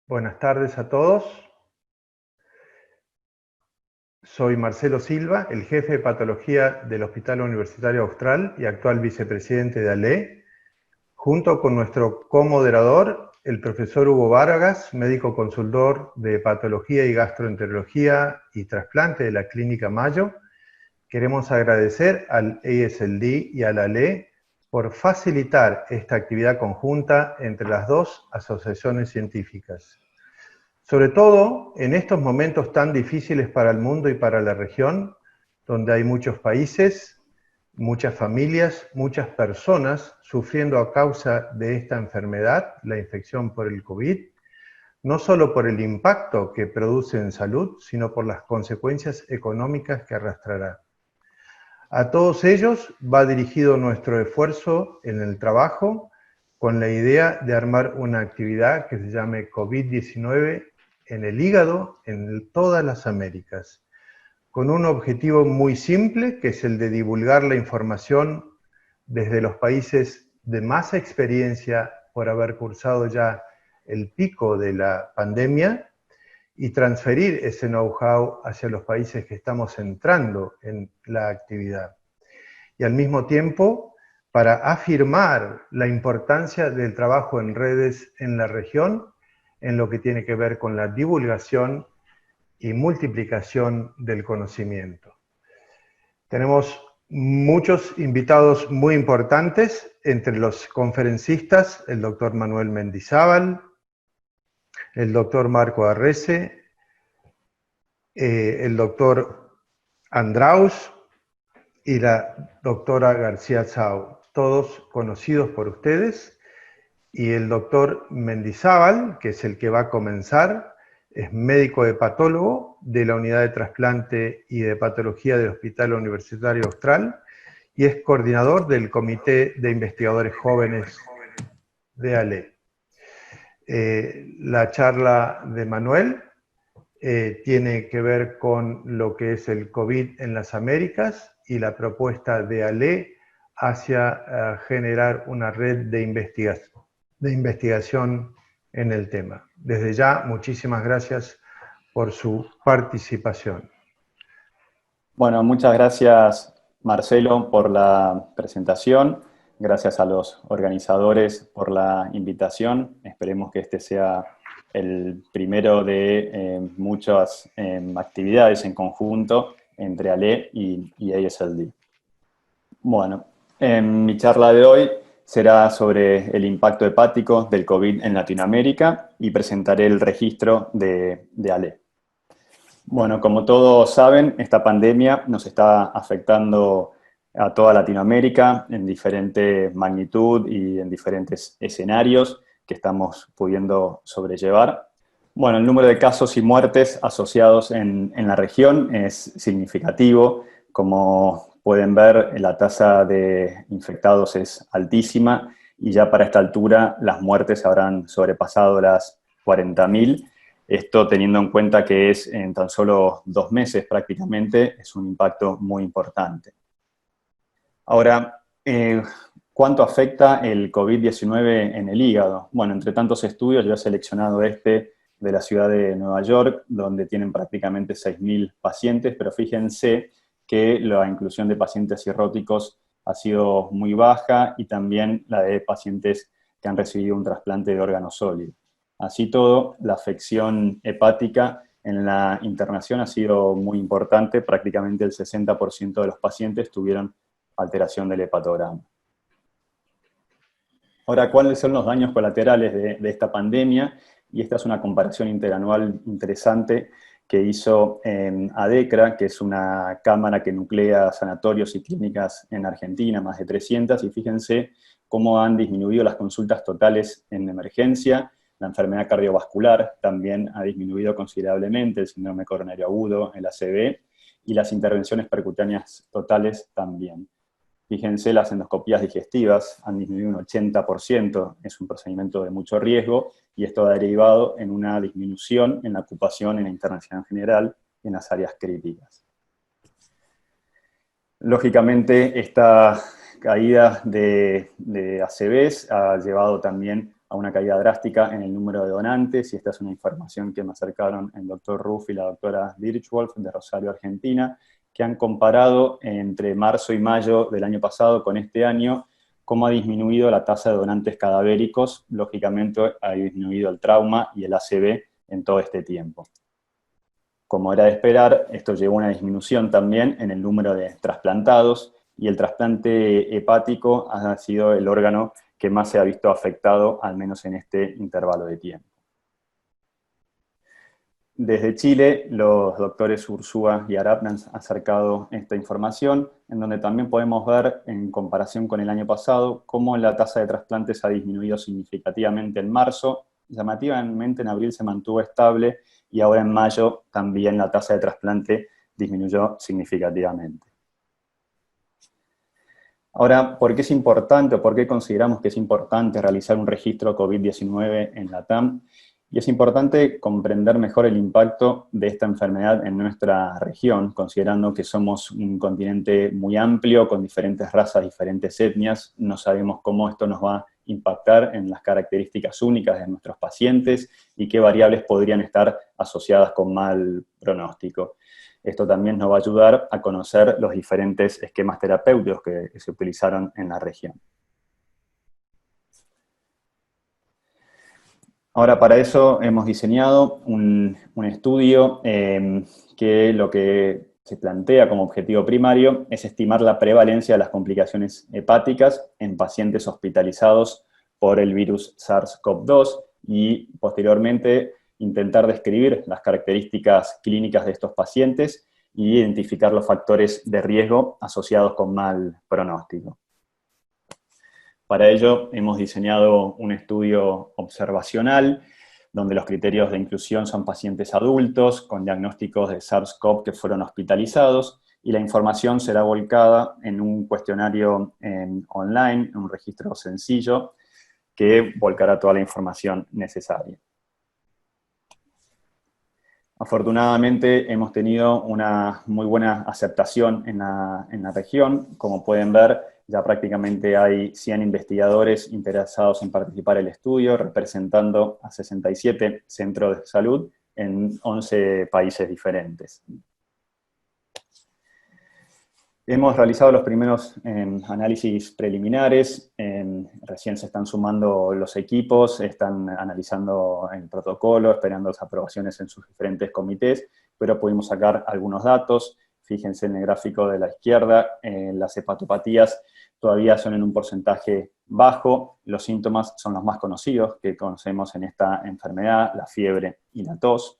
Buenas tardes a todos. Soy Marcelo Silva, el jefe de patología del Hospital Universitario Austral y actual vicepresidente de ALE, junto con nuestro comoderador, el profesor Hugo Vargas, médico consultor de patología y gastroenterología y trasplante de la Clínica Mayo. Queremos agradecer al ASLD y a la ALE por facilitar esta actividad conjunta entre las dos asociaciones científicas. Sobre todo en estos momentos tan difíciles para el mundo y para la región, donde hay muchos países, muchas familias, muchas personas sufriendo a causa de esta enfermedad, la infección por el COVID, no solo por el impacto que produce en salud, sino por las consecuencias económicas que arrastrará. A todos ellos va dirigido nuestro esfuerzo en el trabajo con la idea de armar una actividad que se llame COVID-19 en el hígado en todas las Américas, con un objetivo muy simple, que es el de divulgar la información desde los países de más experiencia por haber cursado ya el pico de la pandemia y transferir ese know-how hacia los países que estamos entrando en la actividad. Y al mismo tiempo, para afirmar la importancia del trabajo en redes en la región, en lo que tiene que ver con la divulgación y multiplicación del conocimiento. Tenemos muchos invitados muy importantes, entre los conferencistas, el doctor Manuel Mendizábal, el doctor Marco Arrese, el doctor Andraus y la doctora García Tsao, todos conocidos por ustedes. Y el doctor Mendizábal, que es el que va a comenzar, es médico hepatólogo de la Unidad de Trasplante y de Patología del Hospital Universitario Austral y es coordinador del Comité de Investigadores Jóvenes de ALE. La charla de Manuel tiene que ver con lo que es el COVID en las Américas y la propuesta de ALE hacia generar una red de investigación en el tema. Desde ya, muchísimas gracias por su participación. Bueno, muchas gracias, Marcelo, por la presentación. Gracias a los organizadores por la invitación. Esperemos que este sea el primero de muchas actividades en conjunto entre ALE y ASLD. Bueno, mi charla de hoy será sobre el impacto hepático del COVID en Latinoamérica y presentaré el registro de ALE. Bueno, como todos saben, esta pandemia nos está afectando a toda Latinoamérica en diferente magnitud y en diferentes escenarios que estamos pudiendo sobrellevar. Bueno, el número de casos y muertes asociados en la región es significativo. Como pueden ver, la tasa de infectados es altísima y ya para esta altura las muertes habrán sobrepasado las 40.000. Esto teniendo en cuenta que es en tan solo 2 meses prácticamente, es un impacto muy importante. Ahora, ¿cuánto afecta el COVID-19 en el hígado? Bueno, entre tantos estudios yo he seleccionado este de la ciudad de Nueva York, donde tienen prácticamente 6.000 pacientes, pero fíjense que la inclusión de pacientes cirróticos ha sido muy baja y también la de pacientes que han recibido un trasplante de órgano sólido. Así todo, la afección hepática en la internación ha sido muy importante, prácticamente el 60% de los pacientes tuvieron alteración del hepatograma. Ahora, ¿cuáles son los daños colaterales de esta pandemia? Y esta es una comparación interanual interesante que hizo ADECRA, que es una cámara que nuclea sanatorios y clínicas en Argentina, más de 300, y fíjense cómo han disminuido las consultas totales en emergencia. La enfermedad cardiovascular también ha disminuido considerablemente, el síndrome coronario agudo, el ACV, y las intervenciones percutáneas totales también. Fíjense, las endoscopías digestivas han disminuido un 80%, es un procedimiento de mucho riesgo, y esto ha derivado en una disminución en la ocupación en la internación general en las áreas críticas. Lógicamente, esta caída de ACVs ha llevado también a una caída drástica en el número de donantes, y esta es una información que me acercaron el doctor Ruff y la doctora Dirchwolf de Rosario, Argentina, que han comparado entre marzo y mayo del año pasado con este año cómo ha disminuido la tasa de donantes cadavéricos. Lógicamente ha disminuido el trauma y el ACV en todo este tiempo. Como era de esperar, esto llevó a una disminución también en el número de trasplantados, y el trasplante hepático ha sido el órgano que más se ha visto afectado, al menos en este intervalo de tiempo. Desde Chile, los doctores Ursúa y Arapna han acercado esta información, en donde también podemos ver, en comparación con el año pasado, cómo la tasa de trasplantes ha disminuido significativamente en marzo. Llamativamente en abril se mantuvo estable, y ahora en mayo también la tasa de trasplante disminuyó significativamente. Ahora, ¿por qué es importante o por qué consideramos que es importante realizar un registro COVID-19 en la TAM? Y es importante comprender mejor el impacto de esta enfermedad en nuestra región, considerando que somos un continente muy amplio, con diferentes razas, diferentes etnias. No sabemos cómo esto nos va a impactar en las características únicas de nuestros pacientes y qué variables podrían estar asociadas con mal pronóstico. Esto también nos va a ayudar a conocer los diferentes esquemas terapéuticos que se utilizaron en la región. Ahora, para eso hemos diseñado un estudio que lo que se plantea como objetivo primario es estimar la prevalencia de las complicaciones hepáticas en pacientes hospitalizados por el virus SARS-CoV-2 y posteriormente intentar describir las características clínicas de estos pacientes y identificar los factores de riesgo asociados con mal pronóstico. Para ello hemos diseñado un estudio observacional donde los criterios de inclusión son pacientes adultos con diagnósticos de SARS-CoV que fueron hospitalizados, y la información será volcada en un cuestionario online, en un registro sencillo que volcará toda la información necesaria. Afortunadamente hemos tenido una muy buena aceptación en la región. Como pueden ver, ya prácticamente hay 100 investigadores interesados en participar en el estudio, representando a 67 centros de salud en 11 países diferentes. Hemos realizado los primeros análisis preliminares, recién se están sumando los equipos, están analizando el protocolo, esperando las aprobaciones en sus diferentes comités, pero pudimos sacar algunos datos. Fíjense en el gráfico de la izquierda, las hepatopatías todavía son en un porcentaje bajo, los síntomas son los más conocidos que conocemos en esta enfermedad, la fiebre y la tos.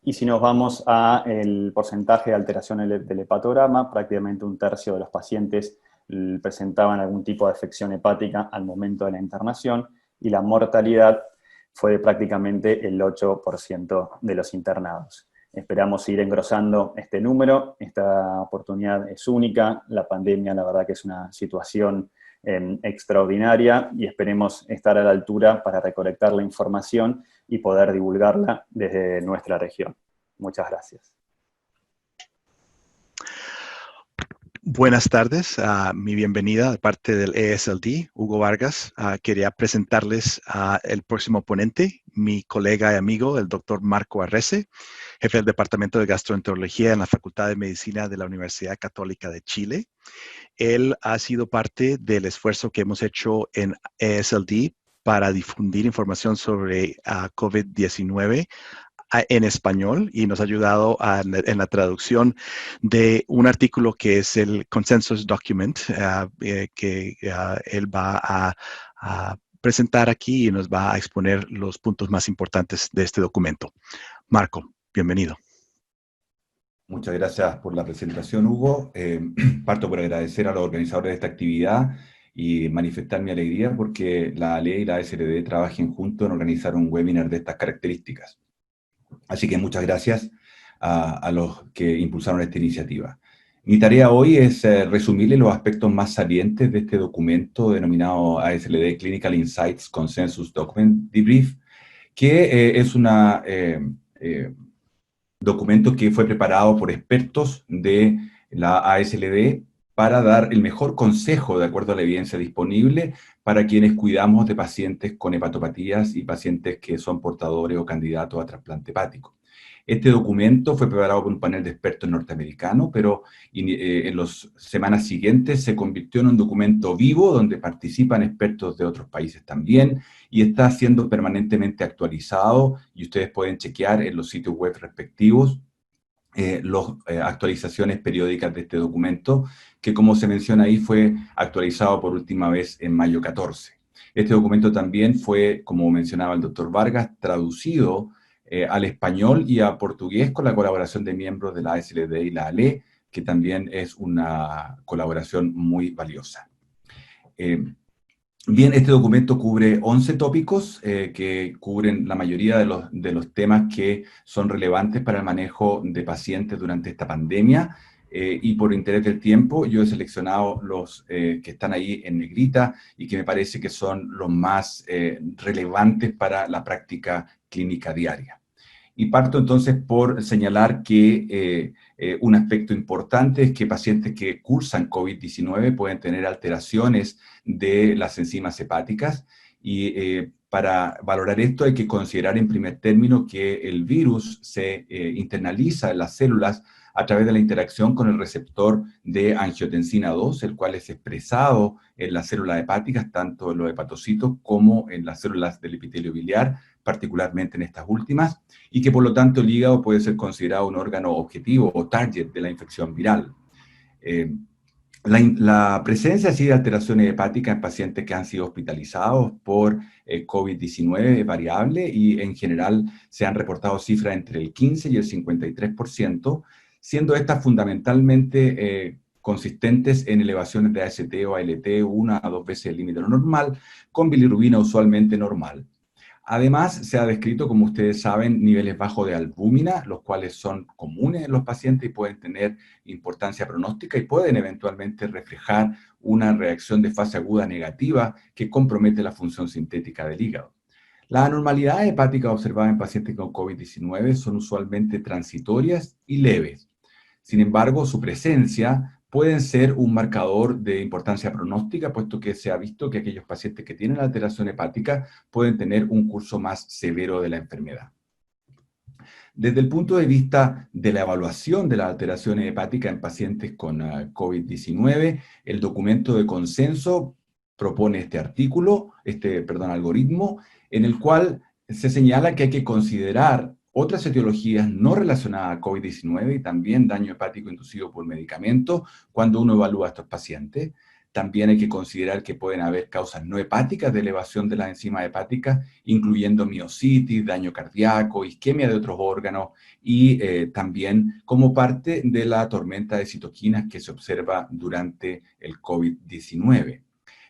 Y si nos vamos al porcentaje de alteración del hepatograma, prácticamente un tercio de los pacientes presentaban algún tipo de afección hepática al momento de la internación, y la mortalidad fue de prácticamente el 8% de los internados. Esperamos ir engrosando este número. Esta oportunidad es única. La pandemia, la verdad que es una situación extraordinaria, y esperemos estar a la altura para recolectar la información y poder divulgarla desde nuestra región. Muchas gracias. Buenas tardes, mi bienvenida de parte del EASLD, Hugo Vargas. Quería presentarles el próximo ponente, mi colega y amigo, el doctor Marco Arrese, jefe del Departamento de Gastroenterología en la Facultad de Medicina de la Universidad Católica de Chile. Él ha sido parte del esfuerzo que hemos hecho en EASLD para difundir información sobre COVID-19 en español, y nos ha ayudado en la traducción de un artículo que es el Consensus Document, que él va a presentar aquí y nos va a exponer los puntos más importantes de este documento. Marco, bienvenido. Muchas gracias por la presentación, Hugo. Parto por agradecer a los organizadores de esta actividad y manifestar mi alegría porque la ALE y la ASLD trabajen juntos en organizar un webinar de estas características. Así que muchas gracias a los que impulsaron esta iniciativa. Mi tarea hoy es resumirles los aspectos más salientes de este documento denominado ASLD Clinical Insights Consensus Document Debrief, que es un documento que fue preparado por expertos de la ASLD para dar el mejor consejo de acuerdo a la evidencia disponible para quienes cuidamos de pacientes con hepatopatías y pacientes que son portadores o candidatos a trasplante hepático. Este documento fue preparado por un panel de expertos norteamericanos, pero en las semanas siguientes se convirtió en un documento vivo donde participan expertos de otros países también y está siendo permanentemente actualizado y ustedes pueden chequear en los sitios web respectivos las actualizaciones periódicas de este documento, que como se menciona ahí fue actualizado por última vez en mayo 14. Este documento también fue, como mencionaba el doctor Vargas, traducido al español y a portugués con la colaboración de miembros de la ASLD y la ALE, que también es una colaboración muy valiosa. Bien, este documento cubre 11 tópicos que cubren la mayoría de los temas que son relevantes para el manejo de pacientes durante esta pandemia. Y por interés del tiempo, yo he seleccionado los que están ahí en negrita y que me parece que son los más relevantes para la práctica clínica diaria. Y parto entonces por señalar que un aspecto importante es que pacientes que cursan COVID-19 pueden tener alteraciones de las enzimas hepáticas y para valorar esto hay que considerar en primer término que el virus se internaliza en las células a través de la interacción con el receptor de angiotensina 2, el cual es expresado en las células hepáticas, tanto en los hepatocitos como en las células del epitelio biliar, particularmente en estas últimas, y que por lo tanto el hígado puede ser considerado un órgano objetivo o target de la infección viral. La presencia así de alteraciones hepáticas en pacientes que han sido hospitalizados por COVID-19 es variable y en general se han reportado cifras entre el 15 y el 53%, siendo estas fundamentalmente consistentes en elevaciones de AST o ALT 1 a 2 veces el límite de lo normal, con bilirrubina usualmente normal. Además, se ha descrito, como ustedes saben, niveles bajos de albúmina, los cuales son comunes en los pacientes y pueden tener importancia pronóstica y pueden eventualmente reflejar una reacción de fase aguda negativa que compromete la función sintética del hígado. Las anormalidades hepáticas observadas en pacientes con COVID-19 son usualmente transitorias y leves. Sin embargo, su presencia puede ser un marcador de importancia pronóstica, puesto que se ha visto que aquellos pacientes que tienen alteración hepática pueden tener un curso más severo de la enfermedad. Desde el punto de vista de la evaluación de las alteraciones hepáticas en pacientes con COVID-19, el documento de consenso propone este algoritmo, en el cual se señala que hay que considerar otras etiologías no relacionadas a COVID-19 y también daño hepático inducido por medicamentos cuando uno evalúa a estos pacientes. También hay que considerar que pueden haber causas no hepáticas de elevación de las enzimas hepáticas, incluyendo miositis, daño cardíaco, isquemia de otros órganos y también como parte de la tormenta de citoquinas que se observa durante el COVID-19.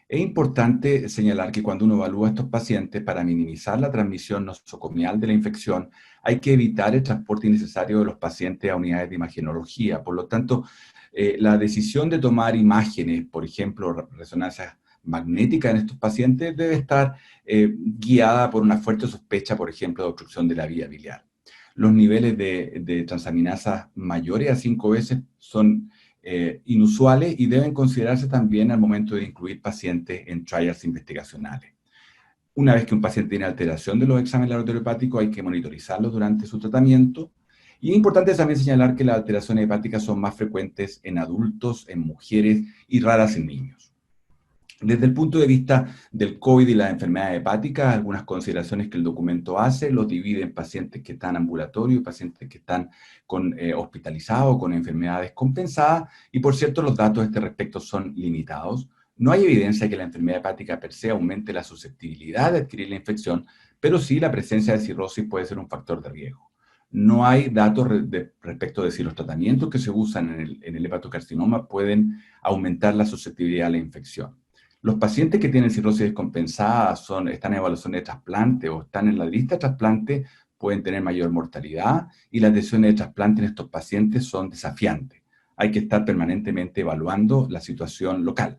Es importante señalar que cuando uno evalúa a estos pacientes para minimizar la transmisión nosocomial de la infección, hay que evitar el transporte innecesario de los pacientes a unidades de imagenología. Por lo tanto, la decisión de tomar imágenes, por ejemplo, resonancias magnéticas en estos pacientes, debe estar guiada por una fuerte sospecha, por ejemplo, de obstrucción de la vía biliar. Los niveles de transaminasas mayores a 5 veces son inusuales y deben considerarse también al momento de incluir pacientes en trials investigacionales. Una vez que un paciente tiene alteración de los exámenes laboratoriopáticos, hay que monitorizarlos durante su tratamiento. Y es importante también señalar que las alteraciones hepáticas son más frecuentes en adultos, en mujeres y raras en niños. Desde el punto de vista del COVID y las enfermedades hepáticas, algunas consideraciones que el documento hace, los divide en pacientes que están ambulatorios y pacientes que están hospitalizados con enfermedades compensadas, y por cierto los datos a este respecto son limitados. No hay evidencia de que la enfermedad hepática per se aumente la susceptibilidad de adquirir la infección, pero sí la presencia de cirrosis puede ser un factor de riesgo. No hay datos respecto de si los tratamientos que se usan en el hepatocarcinoma pueden aumentar la susceptibilidad a la infección. Los pacientes que tienen cirrosis descompensada están en evaluación de trasplante o están en la lista de trasplante, pueden tener mayor mortalidad y las decisiones de trasplante en estos pacientes son desafiantes. Hay que estar permanentemente evaluando la situación local.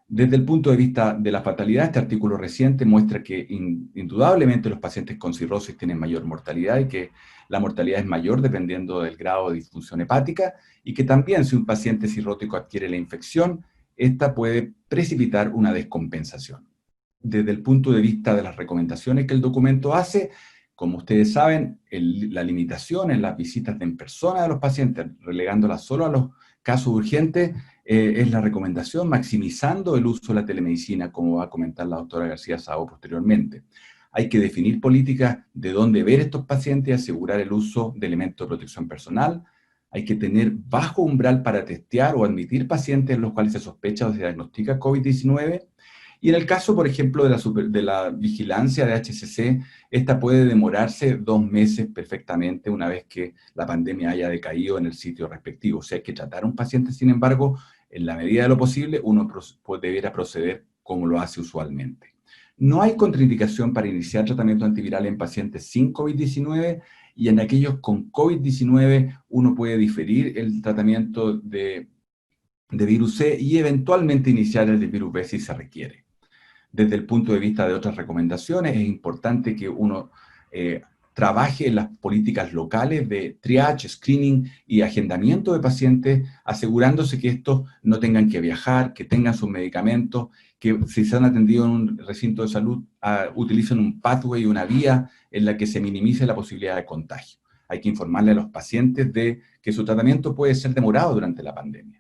Desde el punto de vista de la fatalidad, este artículo reciente muestra que indudablemente los pacientes con cirrosis tienen mayor mortalidad y que la mortalidad es mayor dependiendo del grado de disfunción hepática y que también si un paciente cirrótico adquiere la infección, esta puede precipitar una descompensación. desde el punto de vista de las recomendaciones que el documento hace, como ustedes saben, la limitación en las visitas en persona de los pacientes, relegándolas solo a los casos urgentes, es la recomendación, maximizando el uso de la telemedicina, como va a comentar la doctora García Sao posteriormente. Hay que definir políticas de dónde ver estos pacientes y asegurar el uso de elementos de protección personal. Hay que tener bajo umbral para testear o admitir pacientes en los cuales se sospecha o se diagnostica COVID-19. Y en el caso, por ejemplo, de la vigilancia de HCC, esta puede demorarse 2 meses perfectamente una vez que la pandemia haya decaído en el sitio respectivo. O sea, hay que tratar a un paciente, sin embargo, en la medida de lo posible, uno debiera proceder como lo hace usualmente. No hay contraindicación para iniciar tratamiento antiviral en pacientes sin COVID-19, y en aquellos con COVID-19 uno puede diferir el tratamiento de virus C y eventualmente iniciar el de virus B si se requiere. Desde el punto de vista de otras recomendaciones, es importante que uno trabaje en las políticas locales de triage, screening y agendamiento de pacientes, asegurándose que estos no tengan que viajar, que tengan sus medicamentos, que si se han atendido en un recinto de salud, utilicen un pathway, una vía en la que se minimice la posibilidad de contagio. Hay que informarle a los pacientes de que su tratamiento puede ser demorado durante la pandemia.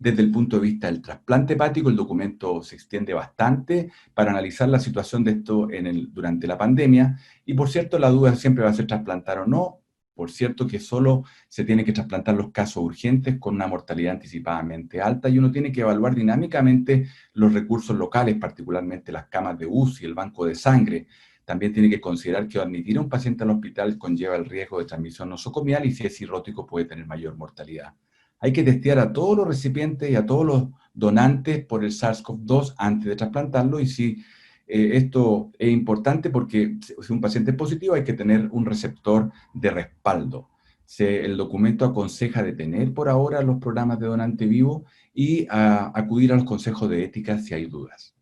Desde el punto de vista del trasplante hepático, el documento se extiende bastante para analizar la situación de esto durante la pandemia. Y por cierto, la duda siempre va a ser trasplantar o no. Por cierto que solo se tiene que trasplantar los casos urgentes con una mortalidad anticipadamente alta, y uno tiene que evaluar dinámicamente los recursos locales, particularmente las camas de UCI, el banco de sangre. También tiene que considerar que admitir a un paciente al hospital conlleva el riesgo de transmisión nosocomial, y si es cirrótico puede tener mayor mortalidad. Hay que testear a todos los recipientes y a todos los donantes por el SARS-CoV-2 antes de trasplantarlo, y si esto es importante porque si un paciente es positivo hay que tener un receptor de respaldo. El documento aconseja detener por ahora los programas de donante vivo y acudir a los consejos de ética si hay dudas.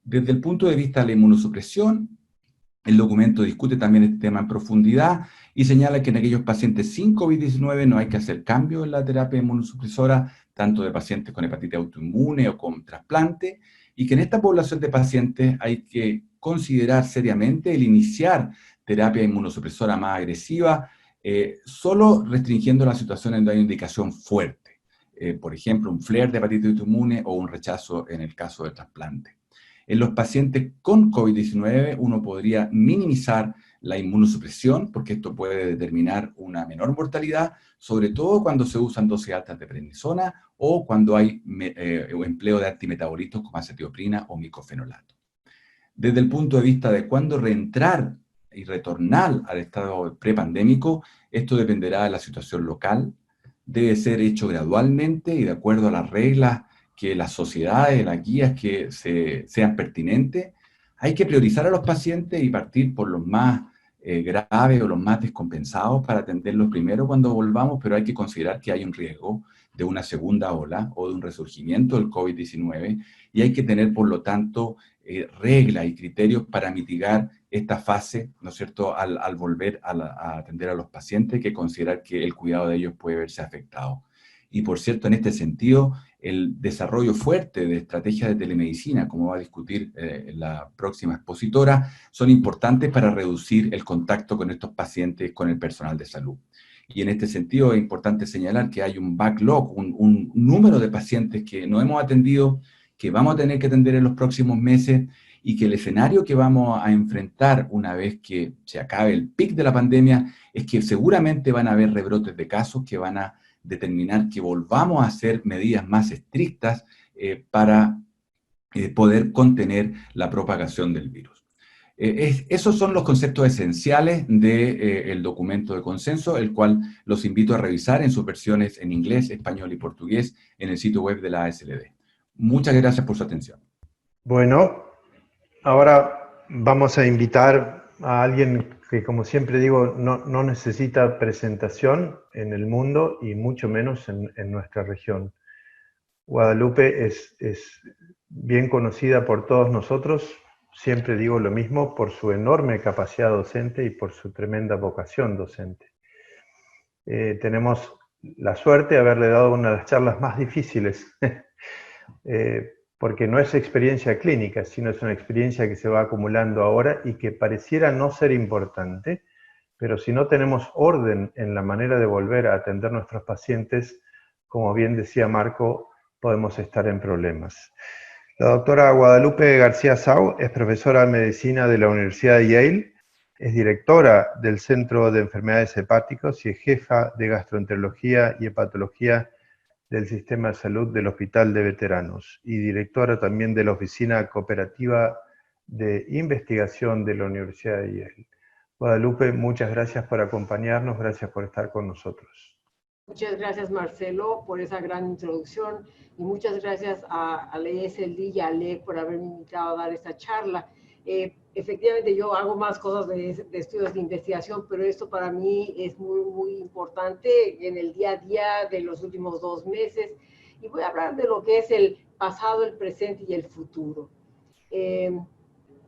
Desde el punto de vista de la inmunosupresión, el documento discute también este tema en profundidad y señala que en aquellos pacientes sin COVID-19 no hay que hacer cambio en la terapia inmunosupresora, tanto de pacientes con hepatitis autoinmune o con trasplante, y que en esta población de pacientes hay que considerar seriamente el iniciar terapia inmunosupresora más agresiva, solo restringiendo las situaciones donde hay indicación fuerte, por ejemplo, un flare de hepatitis autoinmune o un rechazo en el caso del trasplante. En los pacientes con COVID-19 uno podría minimizar la inmunosupresión, porque esto puede determinar una menor mortalidad, sobre todo cuando se usan dosis altas de prednisona o cuando hay empleo de antimetabolitos como acetioprina o micofenolato. Desde el punto de vista de cuándo reentrar y retornar al estado prepandémico, esto dependerá de la situación local, debe ser hecho gradualmente y de acuerdo a las reglas que las sociedades, las guías que sean pertinentes. Hay que priorizar a los pacientes y partir por los más graves o los más descompensados para atenderlos primero cuando volvamos, pero hay que considerar que hay un riesgo de una segunda ola o de un resurgimiento del COVID-19, y hay que tener, por lo tanto, reglas y criterios para mitigar esta fase, ¿no es cierto?, al volver a atender a los pacientes, hay que considerar que el cuidado de ellos puede verse afectado. Y por cierto, en este sentido, el desarrollo fuerte de estrategias de telemedicina, como va a discutir la próxima expositora, son importantes para reducir el contacto con estos pacientes con el personal de salud. Y en este sentido es importante señalar que hay un backlog, un número de pacientes que no hemos atendido, que vamos a tener que atender en los próximos meses, y que el escenario que vamos a enfrentar una vez que se acabe el pic de la pandemia es que seguramente van a haber rebrotes de casos que van a determinar que volvamos a hacer medidas más estrictas para poder contener la propagación del virus. Esos son los conceptos esenciales del documento de consenso, el cual los invito a revisar en sus versiones en inglés, español y portugués en el sitio web de la ASLD. Muchas gracias por su atención. Bueno, ahora vamos a invitar a alguien que, como siempre digo, no necesita presentación en el mundo y mucho menos en nuestra región. Guadalupe es bien conocida por todos nosotros, siempre digo lo mismo, por su enorme capacidad docente y por su tremenda vocación docente. Tenemos la suerte de haberle dado una de las charlas más difíciles porque no es experiencia clínica, sino es una experiencia que se va acumulando ahora y que pareciera no ser importante, pero si no tenemos orden en la manera de volver a atender a nuestros pacientes, como bien decía Marco, podemos estar en problemas. La doctora Guadalupe García Sau es profesora de medicina de la Universidad de Yale, es directora del Centro de Enfermedades Hepáticas y es jefa de gastroenterología y hepatología del Sistema de Salud del Hospital de Veteranos y directora también de la Oficina Cooperativa de Investigación de la Universidad de Yale. Guadalupe, muchas gracias por acompañarnos, gracias por estar con nosotros. Muchas gracias, Marcelo, por esa gran introducción y muchas gracias al ESLD y a Ale por haberme invitado a dar esta charla. Efectivamente, yo hago más cosas de estudios de investigación, pero esto para mí es muy importante en el día a día de los últimos 2 meses. Y voy a hablar de lo que es el pasado, el presente y el futuro.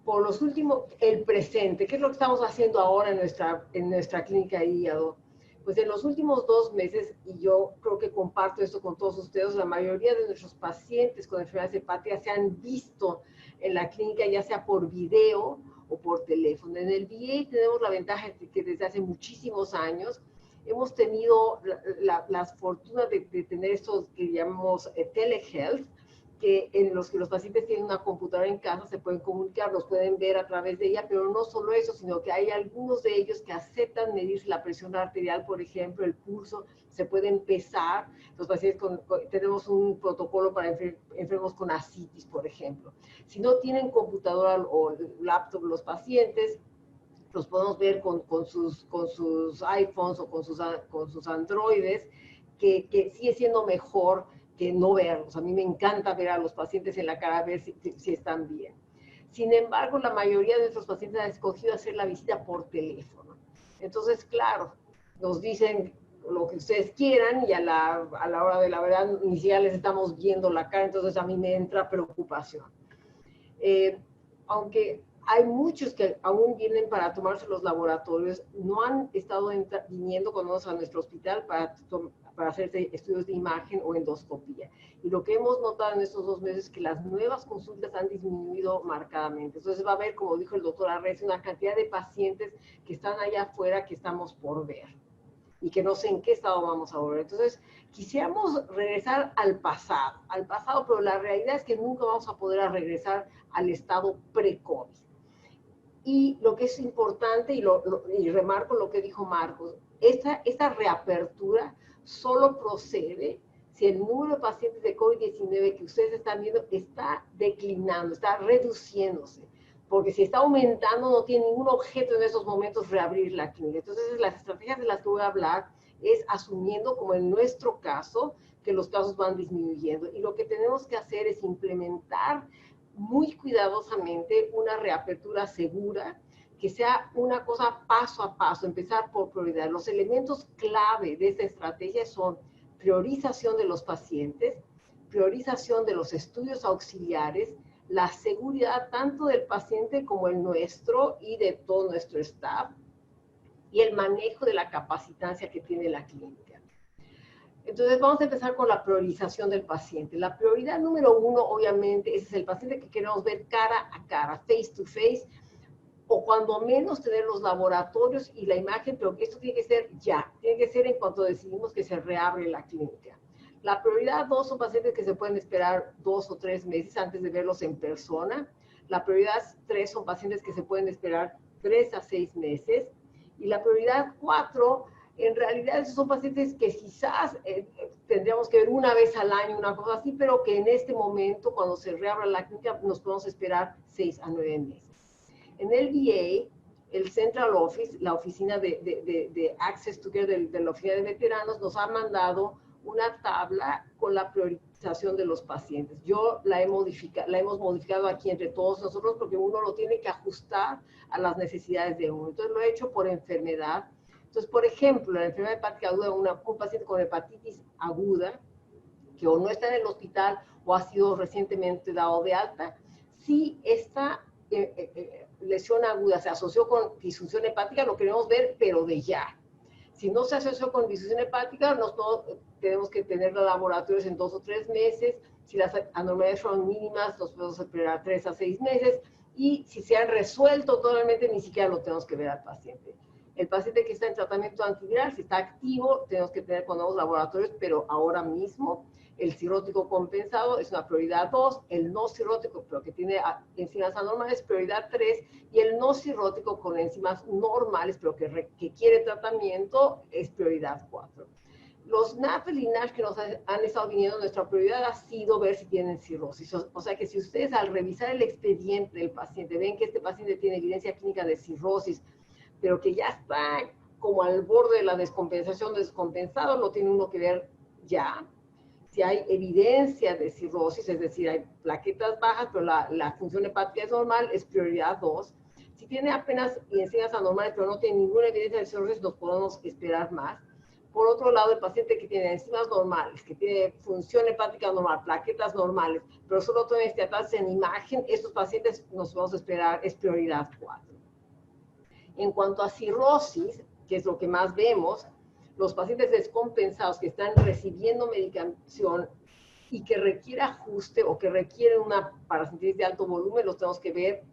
Por los últimos, el presente, ¿qué es lo que estamos haciendo ahora en nuestra clínica de hígado? Pues en los últimos 2 meses, y yo creo que comparto esto con todos ustedes, la mayoría de nuestros pacientes con enfermedades hepáticas se han visto en la clínica, ya sea por video o por teléfono. En el VA tenemos la ventaja de que desde hace muchísimos años hemos tenido la fortuna de tener estos que llamamos telehealth, en los que los pacientes tienen una computadora en casa, se pueden comunicar, los pueden ver a través de ella, pero no solo eso, sino que hay algunos de ellos que aceptan medirse la presión arterial, por ejemplo, el pulso, se pueden pesar. Los pacientes tenemos un protocolo para enfermos con ascitis, por ejemplo. Si no tienen computadora o laptop los pacientes, los podemos ver con sus iPhones o con sus Androides, que sigue siendo mejor que no verlos. A mí me encanta ver a los pacientes en la cara, ver si están bien. Sin embargo, la mayoría de nuestros pacientes han escogido hacer la visita por teléfono. Entonces, claro, nos dicen lo que ustedes quieran y a la hora de la verdad ni siquiera les estamos viendo la cara, entonces a mí me entra preocupación. Aunque hay muchos que aún vienen para tomarse los laboratorios, no han estado viniendo con nosotros a nuestro hospital para hacerse estudios de imagen o endoscopía. Y lo que hemos notado en estos 2 meses es que las nuevas consultas han disminuido marcadamente. Entonces va a haber, como dijo el doctor Arrece, una cantidad de pacientes que están allá afuera que estamos por ver y que no sé en qué estado vamos a volver. Entonces, quisiéramos regresar al pasado, pero la realidad es que nunca vamos a poder regresar al estado pre-COVID. Y lo que es importante, y remarco lo que dijo Marcos, esta reapertura solo procede si el número de pacientes de COVID-19 que ustedes están viendo está declinando, está reduciéndose. Porque si está aumentando, no tiene ningún objeto en esos momentos reabrir la clínica. Entonces, las estrategias de las que voy a hablar es asumiendo, como en nuestro caso, que los casos van disminuyendo. Y lo que tenemos que hacer es implementar muy cuidadosamente una reapertura segura, que sea una cosa paso a paso, empezar por prioridad. Los elementos clave de esta estrategia son priorización de los pacientes, priorización de los estudios auxiliares, la seguridad tanto del paciente como el nuestro y de todo nuestro staff, y el manejo de la capacitancia que tiene la clínica. Entonces vamos a empezar con la priorización del paciente. La prioridad número 1, obviamente, ese es el paciente que queremos ver cara a cara, face to face, o cuando menos tener los laboratorios y la imagen, pero esto tiene que ser ya, tiene que ser en cuanto decidimos que se reabre la clínica. La prioridad 2 son pacientes que se pueden esperar 2 o 3 meses antes de verlos en persona. La prioridad 3 son pacientes que se pueden esperar 3 a 6 meses. Y la prioridad 4, en realidad, esos son pacientes que quizás tendríamos que ver una vez al año, una cosa así, pero que en este momento, cuando se reabra la clínica, nos podemos esperar 6 a 9 meses. En el VA, el Central Office, la oficina de Access to Care de la oficina de veteranos, nos ha mandado una tabla con la priorización de los pacientes. Yo la hemos modificado aquí entre todos nosotros porque uno lo tiene que ajustar a las necesidades de uno. Entonces lo he hecho por enfermedad. Entonces, por ejemplo, la enfermedad hepática aguda, un paciente con hepatitis aguda, que o no está en el hospital o ha sido recientemente dado de alta, si esta lesión aguda se asoció con disfunción hepática, lo queremos ver, pero de ya. Si no se asoció con disfunción hepática, tenemos que tener los laboratorios en 2 o 3 meses Si las anormalidades son mínimas, nos podemos esperar 3 a 6 meses. Y si se han resuelto totalmente, ni siquiera lo tenemos que ver al paciente. El paciente que está en tratamiento antiviral, si está activo, tenemos que tener con nuevos laboratorios, pero ahora mismo el cirrótico compensado es una prioridad 2, el no cirrótico, pero que tiene enzimas anormales, prioridad 3, y el no cirrótico con enzimas normales, pero que quiere tratamiento, es prioridad 4. Los NAFLD y NASH que nos han estado viniendo, nuestra prioridad ha sido ver si tienen cirrosis. O sea que si ustedes al revisar el expediente del paciente ven que este paciente tiene evidencia clínica de cirrosis, pero que ya está como al borde de la descompensación descompensado, lo tiene uno que ver ya. Si hay evidencia de cirrosis, es decir, hay plaquetas bajas, pero la función hepática es normal, es prioridad 2. Si tiene apenas enzimas anormales, pero no tiene ninguna evidencia de cirrosis, nos podemos esperar más. Por otro lado, el paciente que tiene enzimas normales, que tiene función hepática normal, plaquetas normales, pero solo tiene esteatasa en imagen, estos pacientes nos vamos a esperar, es prioridad 4. En cuanto a cirrosis, que es lo que más vemos, los pacientes descompensados que están recibiendo medicación y que requiere ajuste o que requieren una paracenteritis de alto volumen, los tenemos que ver,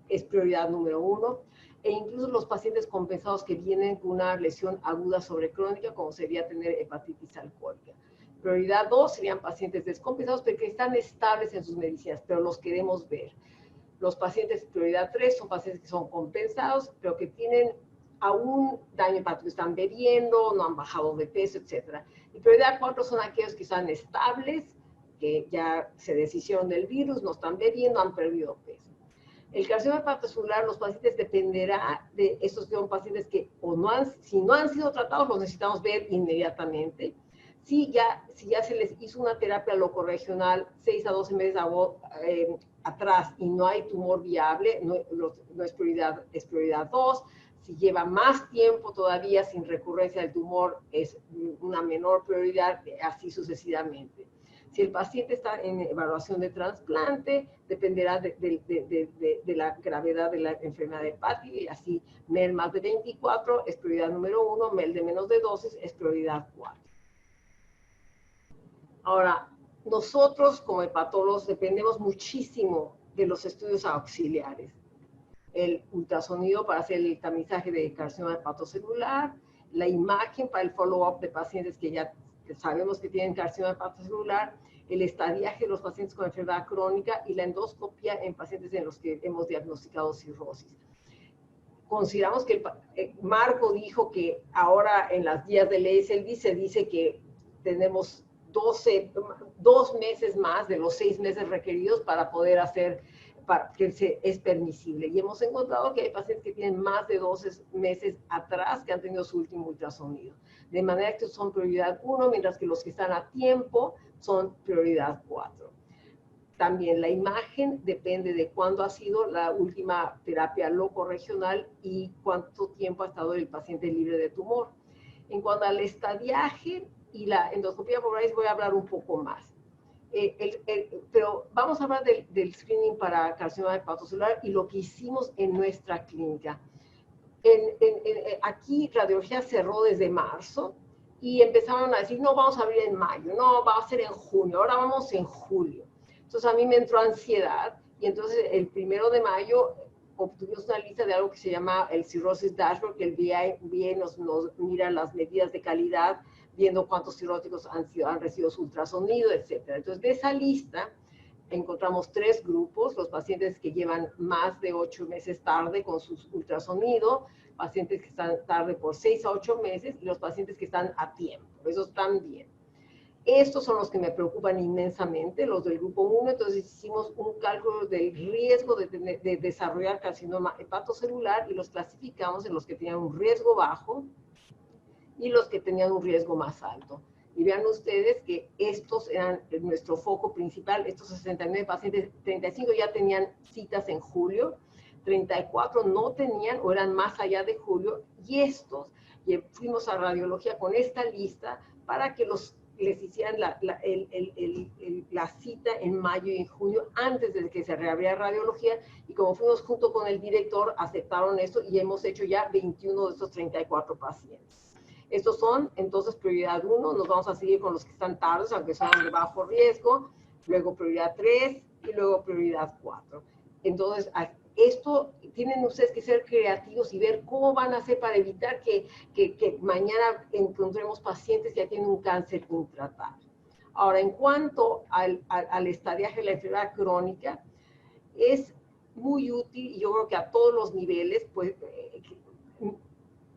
es prioridad número 1. E incluso los pacientes compensados que vienen con una lesión aguda sobre crónica, como sería tener hepatitis alcohólica. Prioridad 2 serían pacientes descompensados, pero que están estables en sus medicinas, pero los queremos ver. Los pacientes prioridad 3 son pacientes que son compensados, pero que tienen aún daño hepático, están bebiendo, no han bajado de peso, etc. Y prioridad 4 son aquellos que están estables, que ya se deshicieron del virus, no están bebiendo, han perdido peso. El carcinoma hepatocelular, los pacientes dependerá de estos que son pacientes que si no han sido tratados, los necesitamos ver inmediatamente. Si ya se les hizo una terapia locorregional 6 a 12 meses atrás y no hay tumor viable, no es prioridad, es prioridad 2. Si lleva más tiempo todavía sin recurrencia del tumor, es una menor prioridad, así sucesivamente. Si el paciente está en evaluación de trasplante, dependerá de la gravedad de la enfermedad hepática, y así MEL más de 24 es prioridad número 1, MEL de menos de 12 es prioridad 4. Ahora, nosotros como hepatólogos dependemos muchísimo de los estudios auxiliares. El ultrasonido para hacer el tamizaje de carcinoma hepatocelular, la imagen para el follow-up de pacientes que ya sabemos que tienen carcinoma hepatocelular, el estadiaje de los pacientes con enfermedad crónica y la endoscopia en pacientes en los que hemos diagnosticado cirrosis. Consideramos que Marco dijo que ahora en las guías del AASLD se dice que tenemos 2 meses más de los 6 meses requeridos para poder hacer, es permisible. Y hemos encontrado que hay pacientes que tienen más de 12 meses atrás que han tenido su último ultrasonido. De manera que son prioridad 1, mientras que los que están a tiempo son prioridad 4. También la imagen depende de cuándo ha sido la última terapia locorregional y cuánto tiempo ha estado el paciente libre de tumor. En cuanto al estadiaje y la endoscopia por raíz, voy a hablar un poco más. Pero vamos a hablar del screening para carcinoma hepatocelular y lo que hicimos en nuestra clínica. Aquí radiología cerró desde marzo y empezaron a decir, no, vamos a abrir en mayo, no, va a ser en junio, ahora vamos en julio. Entonces a mí me entró ansiedad y entonces el 1 de mayo obtuvimos una lista de algo que se llama el Cirrhosis Dashboard, que el VA nos mira las medidas de calidad, viendo cuántos cirróticos han recibido su ultrasonido, etc. Entonces de esa lista encontramos 3 grupos: los pacientes que llevan más de 8 meses tarde con su ultrasonido, pacientes que están tarde por 6 a 8 meses y los pacientes que están a tiempo. Esos están bien. Estos son los que me preocupan inmensamente, los del grupo 1. Entonces hicimos un cálculo del riesgo de desarrollar carcinoma hepatocelular y los clasificamos en los que tenían un riesgo bajo y los que tenían un riesgo más alto. Y vean ustedes que estos eran nuestro foco principal. Estos 69 pacientes, 35 ya tenían citas en julio, 34 no tenían o eran más allá de julio, y estos fuimos a radiología con esta lista para que les hicieran la cita en mayo y en junio antes de que se reabriera radiología, y como fuimos junto con el director, aceptaron esto y hemos hecho ya 21 de estos 34 pacientes. Estos son entonces prioridad 1, nos vamos a seguir con los que están tardes, aunque son de bajo riesgo. luego prioridad 3 y luego prioridad 4. Entonces, esto tienen ustedes que ser creativos y ver cómo van a hacer para evitar que mañana encontremos pacientes que ya tienen un cáncer intratable. Ahora, en cuanto al estadiaje de la enfermedad crónica, es muy útil, y yo creo que a todos los niveles, pues,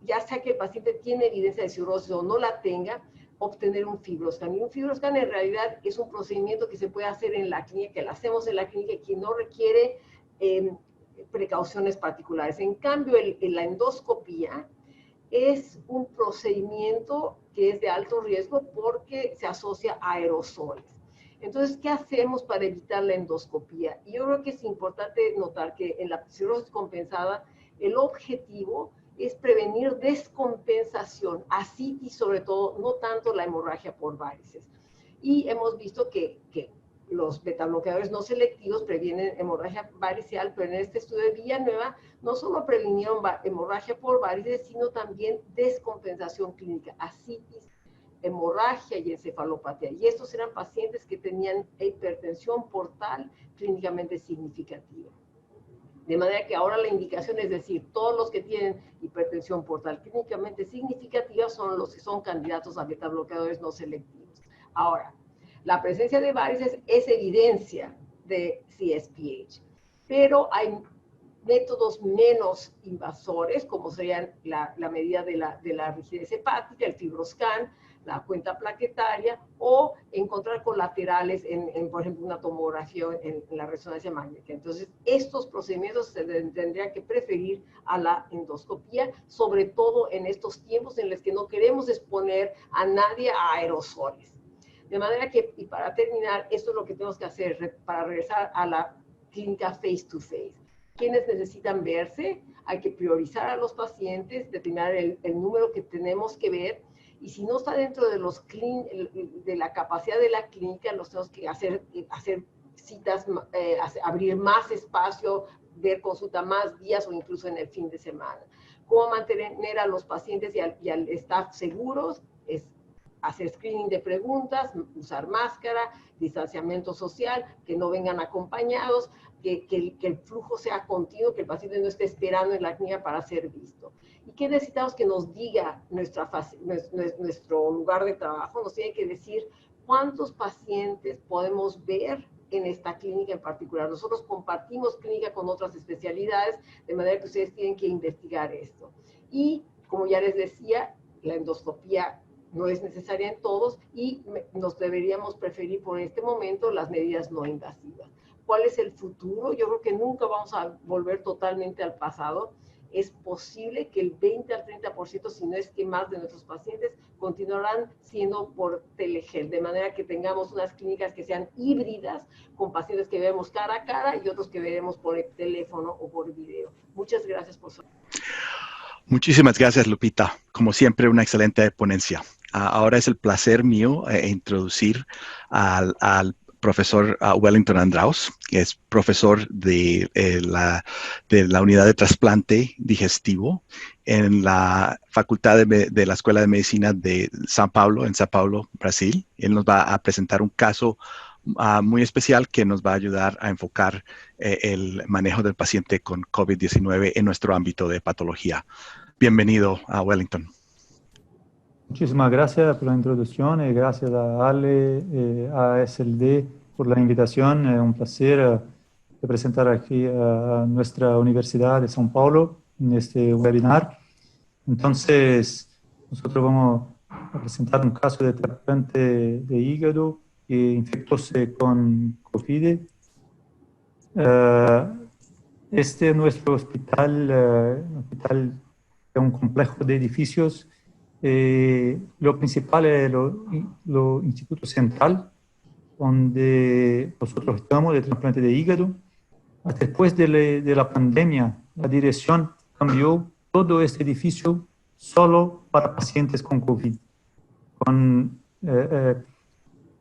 ya sea que el paciente tiene evidencia de cirrosis o no la tenga, obtener un FibroScan. Y un FibroScan en realidad es un procedimiento que se puede hacer en la clínica, que lo hacemos en la clínica, que no requiere precauciones particulares. En cambio, la endoscopía es un procedimiento que es de alto riesgo porque se asocia a aerosoles. Entonces, ¿qué hacemos para evitar la endoscopía? Y yo creo que es importante notar que en la cirrosis compensada, el objetivo es prevenir descompensación, ascitis sobre todo, no tanto la hemorragia por varices. Y hemos visto que los betabloqueadores no selectivos previenen hemorragia variceal, pero en este estudio de Villanueva no solo previnieron hemorragia por varices, sino también descompensación clínica, ascitis, hemorragia y encefalopatía. Y estos eran pacientes que tenían hipertensión portal clínicamente significativa. De manera que ahora la indicación es decir, todos los que tienen hipertensión portal clínicamente significativa son los que son candidatos a betabloqueadores no selectivos. Ahora, la presencia de varices es evidencia de CSPH, pero hay métodos menos invasores, como serían la medida de la rigidez hepática, el FibroScan, la cuenta plaquetaria, o encontrar colaterales por ejemplo, una tomografía en la resonancia magnética. Entonces, estos procedimientos se tendrían que preferir a la endoscopía, sobre todo en estos tiempos en los que no queremos exponer a nadie a aerosoles. De manera que, y para terminar, esto es lo que tenemos que hacer para regresar a la clínica face to face. ¿Quiénes necesitan verse? Hay que priorizar a los pacientes, determinar el número que tenemos que ver, y si no está dentro de la capacidad de la clínica, los tenemos que hacer citas, abrir más espacio, ver consulta más días o incluso en el fin de semana. ¿Cómo mantener a los pacientes y al staff seguros? Es hacer screening de preguntas, usar máscara, distanciamiento social, que no vengan acompañados, que el flujo sea continuo, que el paciente no esté esperando en la clínica para ser visto. ¿Y qué necesitamos que nos diga nuestro lugar de trabajo? Nos tiene que decir cuántos pacientes podemos ver en esta clínica en particular. Nosotros compartimos clínica con otras especialidades, de manera que ustedes tienen que investigar esto. Y, como ya les decía, la endoscopía no es necesaria en todos y nos deberíamos preferir por este momento las medidas no invasivas. ¿Cuál es el futuro? Yo creo que nunca vamos a volver totalmente al pasado. Es posible que el 20 al 30%, si no es que más de nuestros pacientes, continuarán siendo por telegel, de manera que tengamos unas clínicas que sean híbridas, con pacientes que vemos cara a cara y otros que veremos por el teléfono o por video. Muchas gracias por su... Muchísimas gracias, Lupita. Como siempre, una excelente ponencia. Ahora es el placer mío introducir al profesor Wellington Andraus, que es profesor de la unidad de trasplante digestivo en la Facultad de la Escuela de Medicina de São Paulo, en São Paulo, Brasil. Él nos va a presentar un caso muy especial que nos va a ayudar a enfocar el manejo del paciente con COVID-19 en nuestro ámbito de patología. Bienvenido a Wellington. Muchísimas gracias por la introducción y gracias a Ale, a SLD por la invitación. Es un placer presentar aquí a nuestra Universidad de São Paulo en este webinar. Entonces, nosotros vamos a presentar un caso de trasplante de hígado que infectóse con COVID. Este es nuestro hospital, es un complejo de edificios. Lo principal es lo Instituto Central, donde nosotros estamos de trasplante de hígado. Después de la pandemia, la dirección cambió todo este edificio solo para pacientes con COVID, con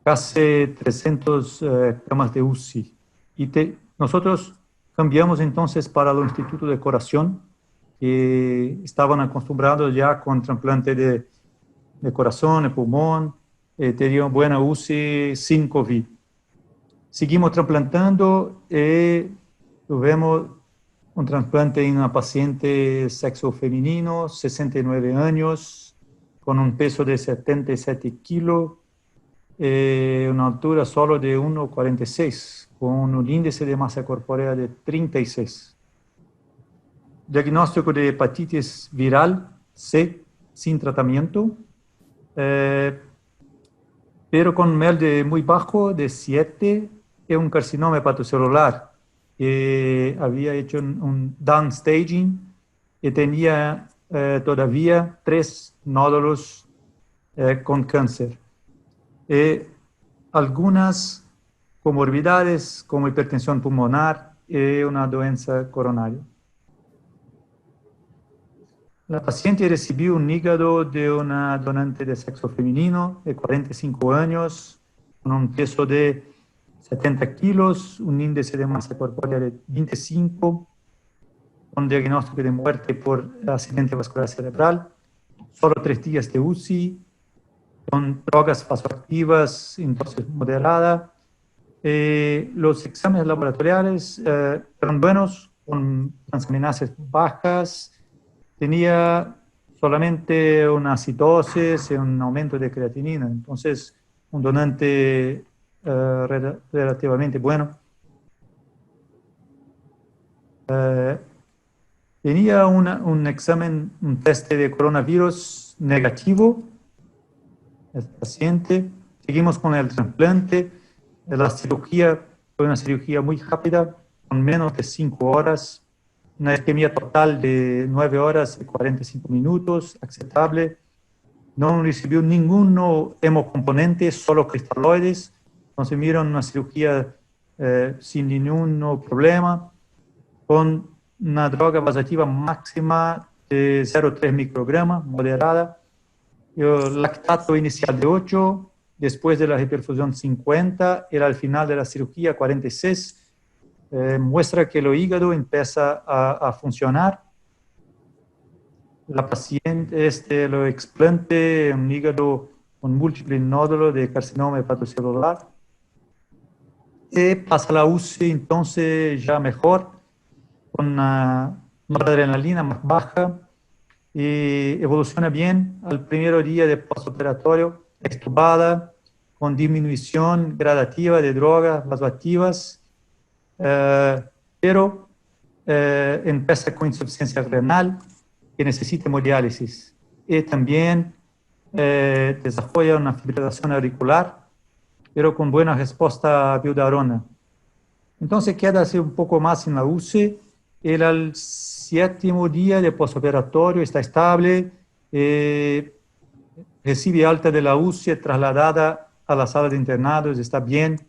casi 300 camas de UCI. Y nosotros cambiamos entonces para el Instituto de Corazón, que estaban acostumbrados ya con trasplante de corazón, de pulmón, tenían buena UCI sin COVID. Seguimos trasplantando y tuvimos un trasplante en una paciente sexo femenino, 69 años, con un peso de 77 kilos, una altura solo de 1,46, con un índice de masa corporal de 36. Diagnóstico de hepatitis viral C sin tratamiento, pero con MEL muy bajo, de 7, y un carcinoma hepatocelular. Había hecho un downstaging y tenía todavía 3 nódulos con cáncer. Algunas comorbidades como hipertensión pulmonar y una doença coronaria. La paciente recibió un hígado de una donante de sexo femenino de 45 años, con un peso de 70 kilos, un índice de masa corporal de 25, con diagnóstico de muerte por accidente vascular cerebral, solo 3 días de UCI, con drogas vasoactivas en dosis moderada. Los exámenes laboratoriales eran buenos, con transaminases bajas. Tenía solamente una citosis y un aumento de creatinina, entonces un donante relativamente bueno. Tenía un examen, un test de coronavirus negativo, el paciente. Seguimos con el trasplante. La cirugía fue una cirugía muy rápida, con menos de 5 horas. Una isquemia total de 9 horas y 45 minutos, aceptable. No recibió ningún hemocomponente, solo cristaloides. Entonces, miran una cirugía sin ningún problema, con una droga vasoactiva máxima de 0,3 microgramas, moderada. Lactato inicial de 8, después de la hiperfusión 50, era al final de la cirugía 46. Muestra que el hígado empieza a funcionar. La paciente lo explante un hígado con múltiples nódulos de carcinoma hepatocelular. Y pasa la UCI entonces ya mejor, con una noradrenalina más baja, y evoluciona bien al primer día de postoperatorio, extubada, con disminución gradativa de drogas vasoactivas. Pero empieza con insuficiencia renal, que necesita hemodiálisis. Y también desarrolla una fibrilación auricular, pero con buena respuesta a viudarona. Entonces queda así un poco más en la UCI. Era el 7º día de postoperatorio, está estable, recibe alta de la UCI, trasladada a la sala de internados, está bien.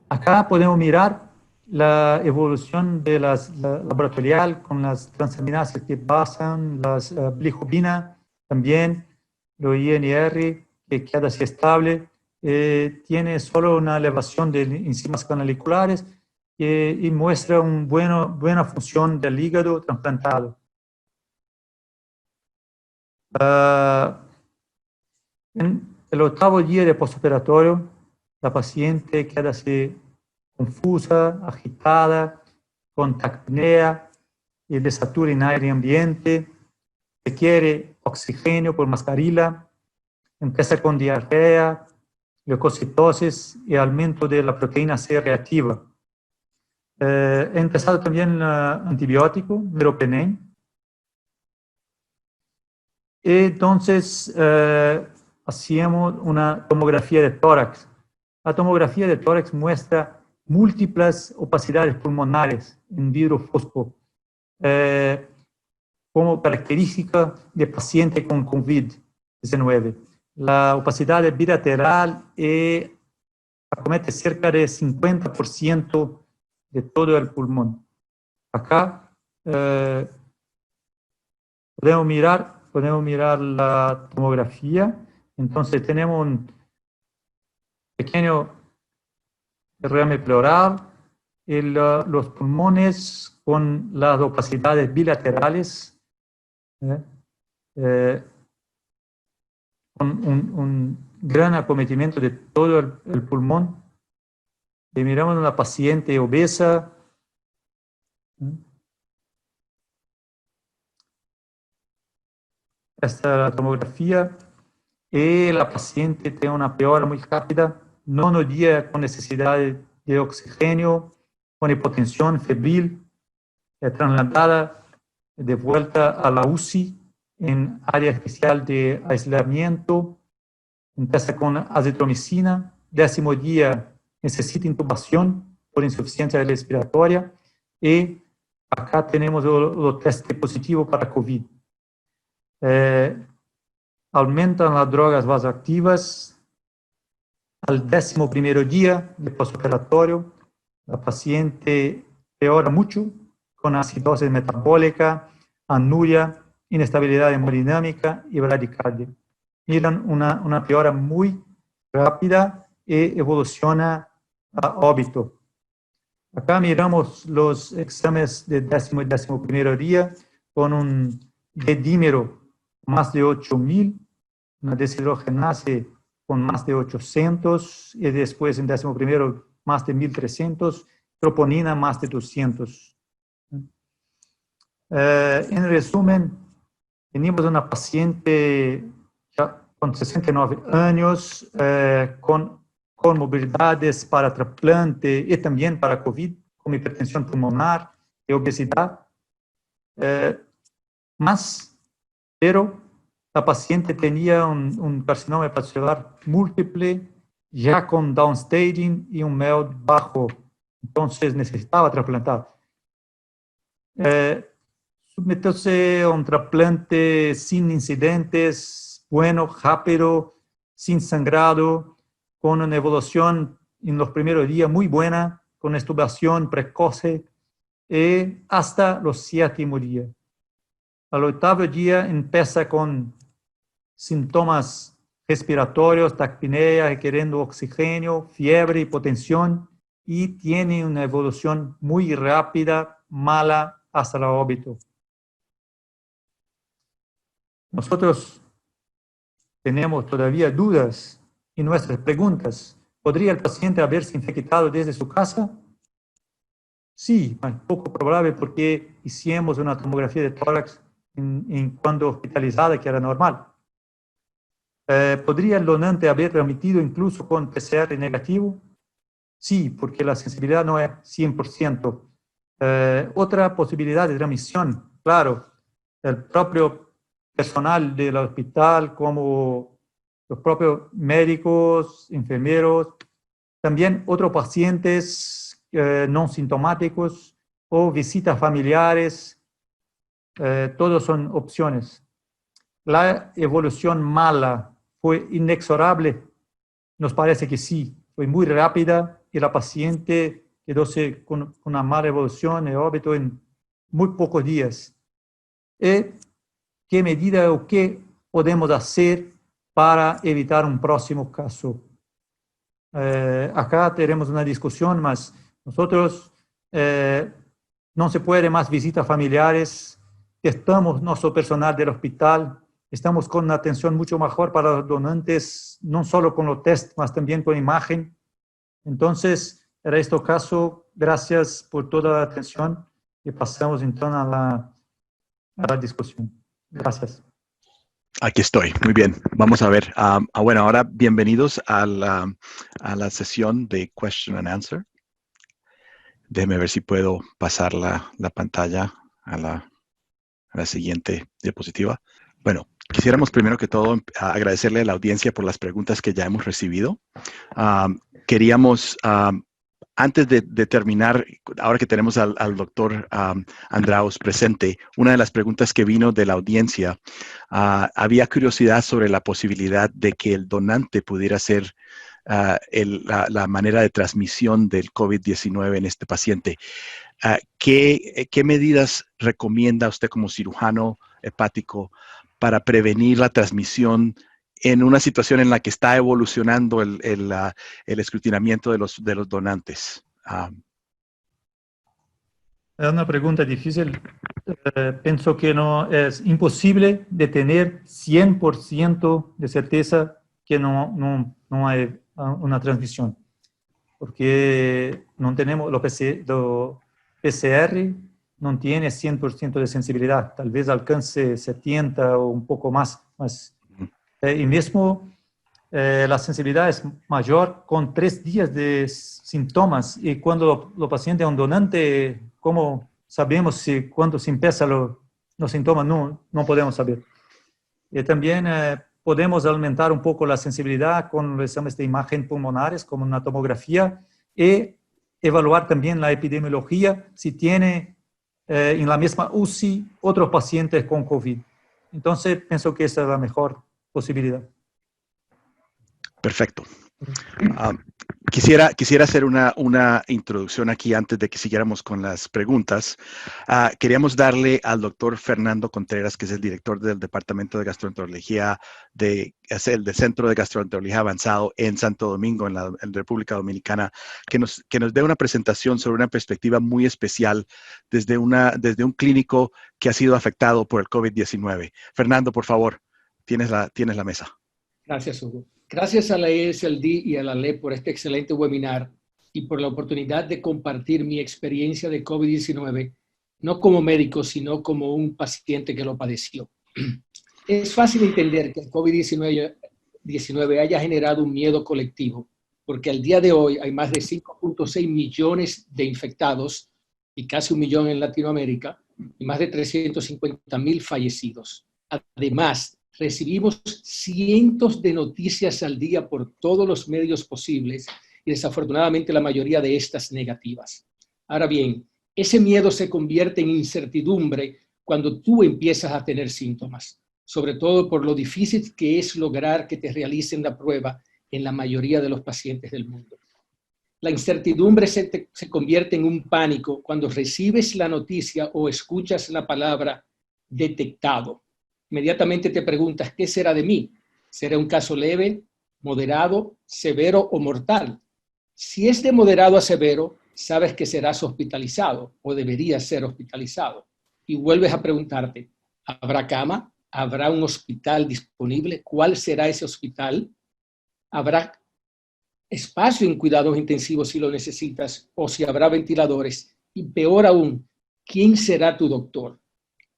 Acá podemos mirar la evolución de laboratorial con las transaminases que pasan, las bilirrubina también, lo INR que queda así estable, tiene solo una elevación de enzimas canaliculares y muestra una buena función del hígado trasplantado. En el 8º día de postoperatorio, la paciente queda así confusa, agitada, con taquipnea y desatura en aire ambiente, requiere oxígeno por mascarilla, empieza con diarrea, leucocitosis y aumento de la proteína C reactiva. He empezado también antibiótico, meropenem. Entonces, hacíamos una tomografía de tórax. La tomografía de tórax muestra múltiples opacidades pulmonares en vidrio fosco, como característica de paciente con COVID-19. La opacidad bilateral acomete cerca de 50% de todo el pulmón. Acá podemos mirar la tomografía. Entonces tenemos un pequeño derrame pleural, los pulmones con las opacidades bilaterales, con gran acometimiento de todo el pulmón. Y miramos una paciente obesa. Esta es la tomografía. Y la paciente tiene una peora muy rápida, no día con necesidad de oxígeno, con hipotensión febril, trasladada de vuelta a la UCI en área especial de aislamiento. Empieza con azitromicina, 10º día necesita intubación por insuficiencia respiratoria y acá tenemos el test positivo para COVID. Aumentan las drogas vasoactivas al 11º día de postoperatorio. La paciente peora mucho con acidosis metabólica, anuria, inestabilidad hemodinámica y bradicardia. Miran una peora muy rápida y evoluciona a óbito. Acá miramos los exámenes de 10º y 11º día con un D-dímero más de 8.000, una deshidrogenase con más de 800 y después en 11º más de 1.300, troponina más de 200. En resumen, tenemos una paciente ya con 69 años, con comorbilidades para trasplante y también para COVID, con hipertensión pulmonar y obesidad. Pero la paciente tenía un carcinoma hepatocelular múltiple, ya con downstaging y un MELD bajo, entonces necesitaba trasplantar. Sometióse a un trasplante sin incidentes, bueno, rápido, sin sangrado, con una evolución en los primeros días muy buena, con extubación precoce, hasta los 7º día. Al 8º día empieza con síntomas respiratorios, taquipnea, requiriendo oxígeno, fiebre, hipotensión, y tiene una evolución muy rápida, mala, hasta el óbito. Nosotros tenemos todavía dudas y nuestras preguntas. ¿Podría el paciente haberse infectado desde su casa? Sí, es poco probable porque hicimos una tomografía de tórax cuando hospitalizada, que era normal. ¿Podría el donante haber remitido incluso con PCR negativo? Sí, porque la sensibilidad no es 100%. Otra posibilidad de remisión, claro, el propio personal del hospital, como los propios médicos, enfermeros, también otros pacientes no sintomáticos o visitas familiares, todos son opciones. La evolución mala fue inexorable, nos parece que sí, fue muy rápida y la paciente quedóse con una mala evolución de óbito en muy pocos días. ¿Qué medida o qué podemos hacer para evitar un próximo caso? Acá tenemos una discusión, mas nosotros no se puede más visitas familiares, testamos nuestro personal del hospital, estamos con una atención mucho mejor para los donantes, no solo con los test, mas también con imagen. Entonces, era este caso, gracias por toda la atención y pasamos entonces a la discusión. Gracias. Aquí estoy, muy bien. Vamos a ver. Bueno, ahora bienvenidos a la sesión de Question and Answer. Déjeme ver si puedo pasar la pantalla a la siguiente diapositiva. Bueno, quisiéramos primero que todo agradecerle a la audiencia por las preguntas que ya hemos recibido. Queríamos, antes de terminar, ahora que tenemos al doctor Andraus presente, una de las preguntas que vino de la audiencia, había curiosidad sobre la posibilidad de que el donante pudiera ser la manera de transmisión del COVID-19 en este paciente. ¿Qué medidas recomienda usted como cirujano hepático para prevenir la transmisión en una situación en la que está evolucionando el escrutinamiento de los donantes? Es una pregunta difícil. Pienso que no es imposible de tener 100% de certeza que no hay una transmisión, porque no tenemos, lo PCR no tiene 100% de sensibilidad, tal vez alcance 70 o un poco más, y mismo la sensibilidad es mayor con 3 días de síntomas, y cuando los pacientes son donantes, ¿cómo sabemos cuándo se empiezan los síntomas? No podemos saber. Y también podemos aumentar un poco la sensibilidad con los exámenes de imagen pulmonares, como una tomografía, y evaluar también la epidemiología si tiene en la misma UCI otros pacientes con COVID. Entonces, pienso que esa es la mejor posibilidad. Perfecto. Quisiera hacer una introducción aquí antes de que siguiéramos con las preguntas. Queríamos darle al doctor Fernando Contreras, que es el director del Departamento de Gastroenterología del Centro de Gastroenterología Avanzado en Santo Domingo, en República Dominicana, que nos dé una presentación sobre una perspectiva muy especial desde un clínico que ha sido afectado por el COVID-19. Fernando, por favor, tienes la mesa. Gracias, Hugo. Gracias a la ESLD y a la LE por este excelente webinar y por la oportunidad de compartir mi experiencia de COVID-19, no como médico, sino como un paciente que lo padeció. Es fácil entender que el COVID-19 haya generado un miedo colectivo, porque al día de hoy hay más de 5.6 millones de infectados y casi 1 millón en Latinoamérica y más de 350,000 fallecidos. Además, recibimos cientos de noticias al día por todos los medios posibles y desafortunadamente la mayoría de estas negativas. Ahora bien, ese miedo se convierte en incertidumbre cuando tú empiezas a tener síntomas, sobre todo por lo difícil que es lograr que te realicen la prueba en la mayoría de los pacientes del mundo. La incertidumbre se convierte en un pánico cuando recibes la noticia o escuchas la palabra detectado. Inmediatamente te preguntas, ¿qué será de mí? ¿Será un caso leve, moderado, severo o mortal? Si es de moderado a severo, sabes que serás hospitalizado o deberías ser hospitalizado. Y vuelves a preguntarte, ¿habrá cama? ¿Habrá un hospital disponible? ¿Cuál será ese hospital? ¿Habrá espacio en cuidados intensivos si lo necesitas o si habrá ventiladores? Y peor aún, ¿quién será tu doctor?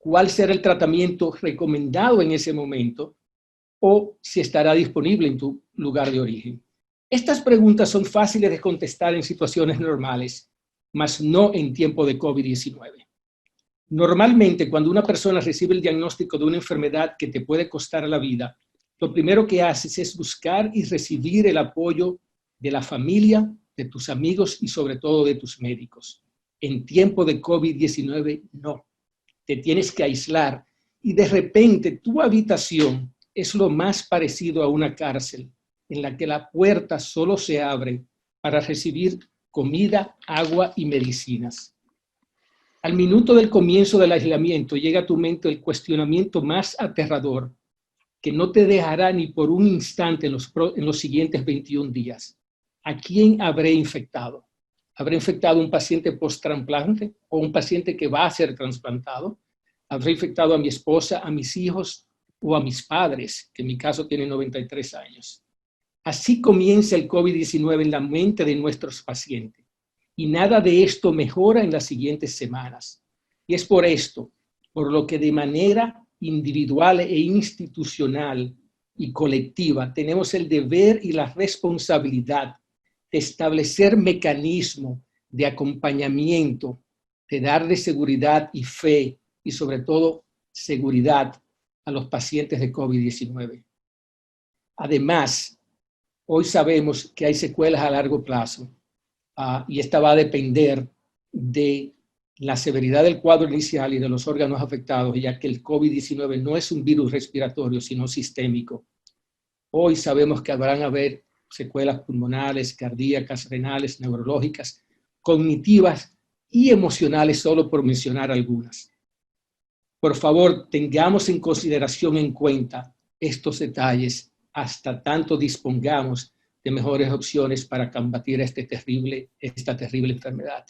¿Cuál será el tratamiento recomendado en ese momento? O si estará disponible en tu lugar de origen. Estas preguntas son fáciles de contestar en situaciones normales, mas no en tiempo de COVID-19. Normalmente, cuando una persona recibe el diagnóstico de una enfermedad que te puede costar la vida, lo primero que haces es buscar y recibir el apoyo de la familia, de tus amigos y sobre todo de tus médicos. En tiempo de COVID-19, no. Te tienes que aislar y de repente tu habitación es lo más parecido a una cárcel en la que la puerta solo se abre para recibir comida, agua y medicinas. Al minuto del comienzo del aislamiento llega a tu mente el cuestionamiento más aterrador que no te dejará ni por un instante en los siguientes 21 días. ¿A quién habré infectado? ¿Habré infectado a un paciente post-trasplante o un paciente que va a ser trasplantado? ¿Habré infectado a mi esposa, a mis hijos o a mis padres, que en mi caso tienen 93 años? Así comienza el COVID-19 en la mente de nuestros pacientes. Y nada de esto mejora en las siguientes semanas. Y es por esto, por lo que de manera individual e institucional y colectiva tenemos el deber y la responsabilidad de establecer mecanismos de acompañamiento, de darle seguridad y fe y sobre todo seguridad a los pacientes de COVID-19. Además, hoy sabemos que hay secuelas a largo plazo y esta va a depender de la severidad del cuadro inicial y de los órganos afectados, ya que el COVID-19 no es un virus respiratorio, sino sistémico. Hoy sabemos que habrán secuelas pulmonares, cardíacas, renales, neurológicas, cognitivas y emocionales, solo por mencionar algunas. Por favor, tengamos en consideración en cuenta estos detalles hasta tanto dispongamos de mejores opciones para combatir esta terrible enfermedad.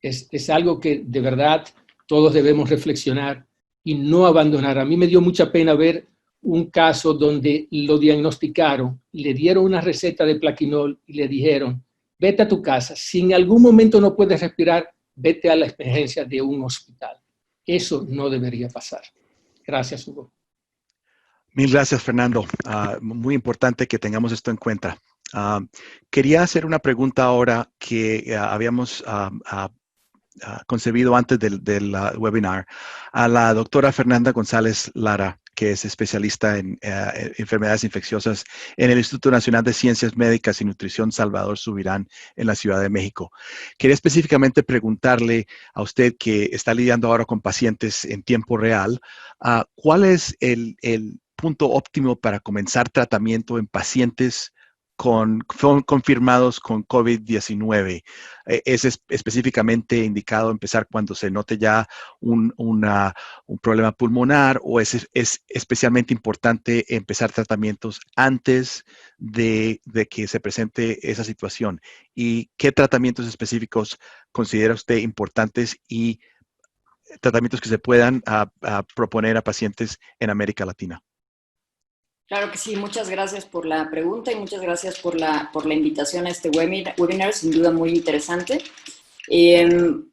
Es algo que de verdad todos debemos reflexionar y no abandonar. A mí me dio mucha pena ver un caso donde lo diagnosticaron, le dieron una receta de Plaquenil y le dijeron, vete a tu casa, si en algún momento no puedes respirar, vete a la emergencia de un hospital. Eso no debería pasar. Gracias, Hugo. Mil gracias, Fernando. Muy importante que tengamos esto en cuenta. Quería hacer una pregunta ahora que habíamos concebido antes del webinar a la doctora Fernanda González Lara, que es especialista en enfermedades infecciosas en el Instituto Nacional de Ciencias Médicas y Nutrición Salvador Subirán en la Ciudad de México. Quería específicamente preguntarle a usted, que está lidiando ahora con pacientes en tiempo real, ¿cuál es el punto óptimo para comenzar tratamiento en pacientes confirmados con COVID-19? ¿Es específicamente indicado empezar cuando se note ya un problema pulmonar, o es especialmente importante empezar tratamientos antes de que se presente esa situación? ¿Y qué tratamientos específicos considera usted importantes y tratamientos que se puedan proponer a pacientes en América Latina? Claro que sí, muchas gracias por la pregunta y muchas gracias por la invitación a este webinar, sin duda muy interesante. El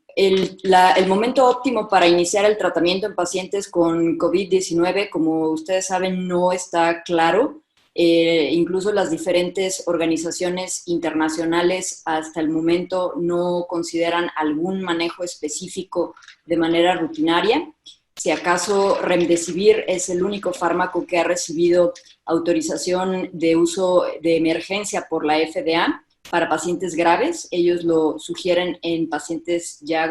momento óptimo para iniciar el tratamiento en pacientes con COVID-19, como ustedes saben, no está claro. Incluso las diferentes organizaciones internacionales hasta el momento no consideran algún manejo específico de manera rutinaria. Si acaso Remdesivir es el único fármaco que ha recibido autorización de uso de emergencia por la FDA para pacientes graves. Ellos lo sugieren en pacientes ya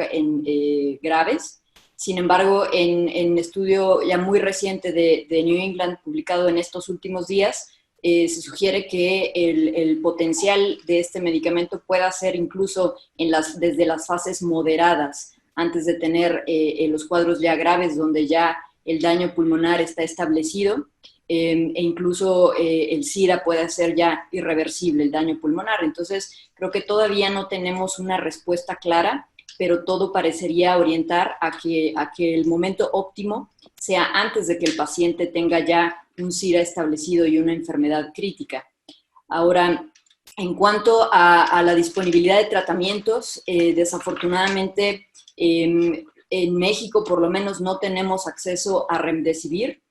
graves. Sin embargo, en estudio ya muy reciente de New England, publicado en estos últimos días, se sugiere que el potencial de este medicamento pueda ser incluso desde las fases moderadas, antes de tener los cuadros ya graves, donde ya el daño pulmonar está establecido, e incluso el SIRA puede ser ya irreversible, el daño pulmonar. Entonces, creo que todavía no tenemos una respuesta clara, pero todo parecería orientar a que el momento óptimo sea antes de que el paciente tenga ya un SIRA establecido y una enfermedad crítica. Ahora, en cuanto a la disponibilidad de tratamientos, desafortunadamente, en México por lo menos no tenemos acceso a Remdesivir,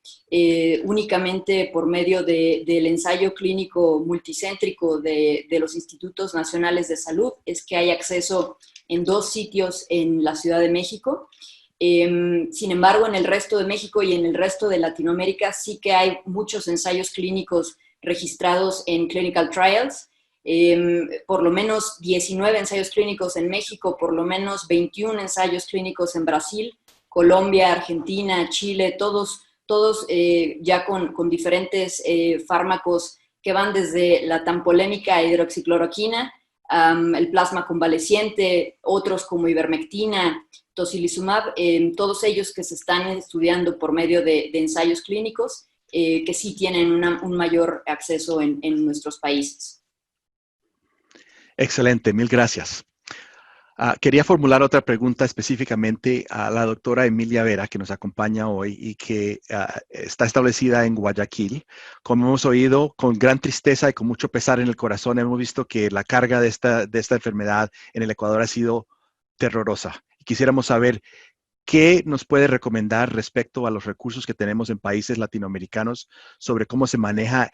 únicamente por medio del ensayo clínico multicéntrico de los Institutos Nacionales de Salud es que hay acceso en 2 sitios en la Ciudad de México. Sin embargo, en el resto de México y en el resto de Latinoamérica sí que hay muchos ensayos clínicos registrados en Clinical Trials. Por lo menos 19 ensayos clínicos en México, por lo menos 21 ensayos clínicos en Brasil, Colombia, Argentina, Chile, todos ya con diferentes fármacos que van desde la tan polémica hidroxicloroquina, el plasma convaleciente, otros como ivermectina, tocilizumab, todos ellos que se están estudiando por medio de ensayos clínicos que sí tienen un mayor acceso en nuestros países. Excelente, mil gracias. Quería formular otra pregunta específicamente a la doctora Emilia Vera, que nos acompaña hoy y que está establecida en Guayaquil. Como hemos oído, con gran tristeza y con mucho pesar en el corazón, hemos visto que la carga de esta enfermedad en el Ecuador ha sido terrorosa. Quisiéramos saber qué nos puede recomendar respecto a los recursos que tenemos en países latinoamericanos sobre cómo se maneja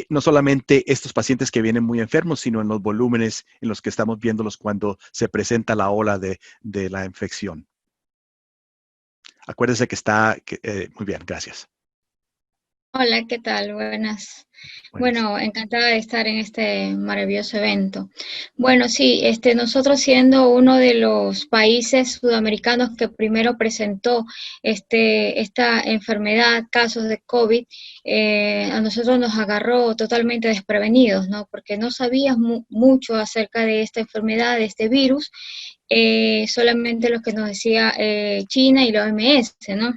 no solamente estos pacientes que vienen muy enfermos, sino en los volúmenes en los que estamos viéndolos cuando se presenta la ola de la infección. Acuérdense que está muy bien, gracias. Hola, ¿qué tal? Buenas. Bueno, encantada de estar en este maravilloso evento. Bueno, sí, nosotros siendo uno de los países sudamericanos que primero presentó esta enfermedad, casos de COVID, a nosotros nos agarró totalmente desprevenidos, ¿no? Porque no sabíamos mucho acerca de esta enfermedad, de este virus, solamente lo que nos decía China y la OMS, ¿no?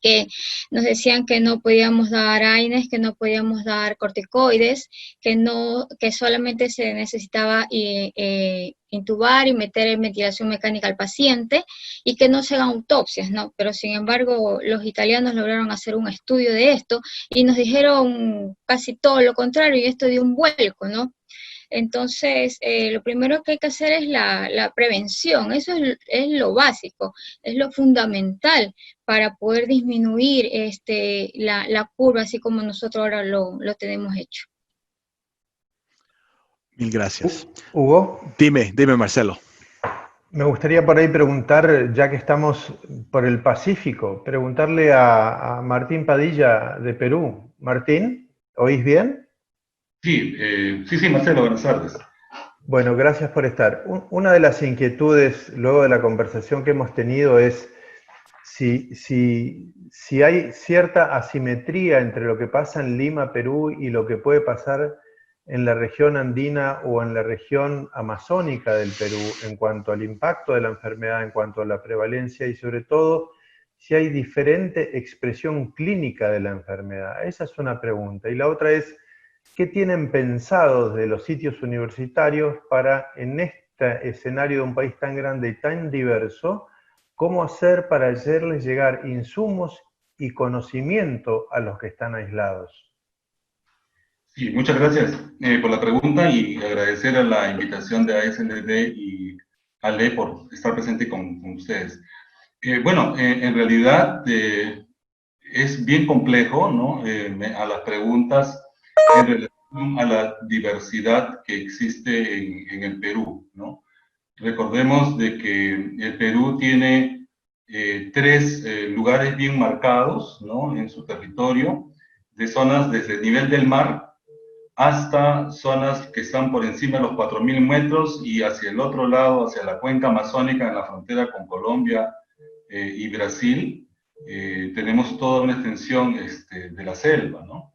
que nos decían que no podíamos dar AINES, que no podíamos dar corticoides, que solamente se necesitaba intubar y meter en ventilación mecánica al paciente y que no se hagan autopsias, ¿no? Pero sin embargo, los italianos lograron hacer un estudio de esto y nos dijeron casi todo lo contrario, y esto dio un vuelco, ¿no? Entonces, lo primero que hay que hacer es la prevención, eso es lo básico, es lo fundamental para poder disminuir la curva, así como nosotros ahora lo tenemos hecho. Mil gracias. Hugo. Dime, Marcelo. Me gustaría por ahí preguntar, ya que estamos por el Pacífico, preguntarle a Martín Padilla de Perú. Martín, ¿oís bien? Sí, Marcelo, buenas tardes. Bueno, gracias por estar. Una de las inquietudes luego de la conversación que hemos tenido es si hay cierta asimetría entre lo que pasa en Lima, Perú, y lo que puede pasar en la región andina o en la región amazónica del Perú en cuanto al impacto de la enfermedad, en cuanto a la prevalencia y sobre todo si hay diferente expresión clínica de la enfermedad. Esa es una pregunta. Y la otra es, ¿qué tienen pensado desde los sitios universitarios para, en este escenario de un país tan grande y tan diverso, cómo hacer para hacerles llegar insumos y conocimiento a los que están aislados? Sí, muchas gracias por la pregunta y agradecer a la invitación de ASLD y Ale por estar presente con ustedes. En realidad es bien complejo, ¿no? A las preguntas en relación a la diversidad que existe en el Perú, ¿no? Recordemos de que el Perú tiene tres lugares bien marcados, ¿no? En su territorio, de zonas desde el nivel del mar hasta zonas que están por encima de los 4.000 metros y hacia el otro lado, hacia la cuenca amazónica en la frontera con Colombia y Brasil, tenemos toda una extensión de la selva, ¿no?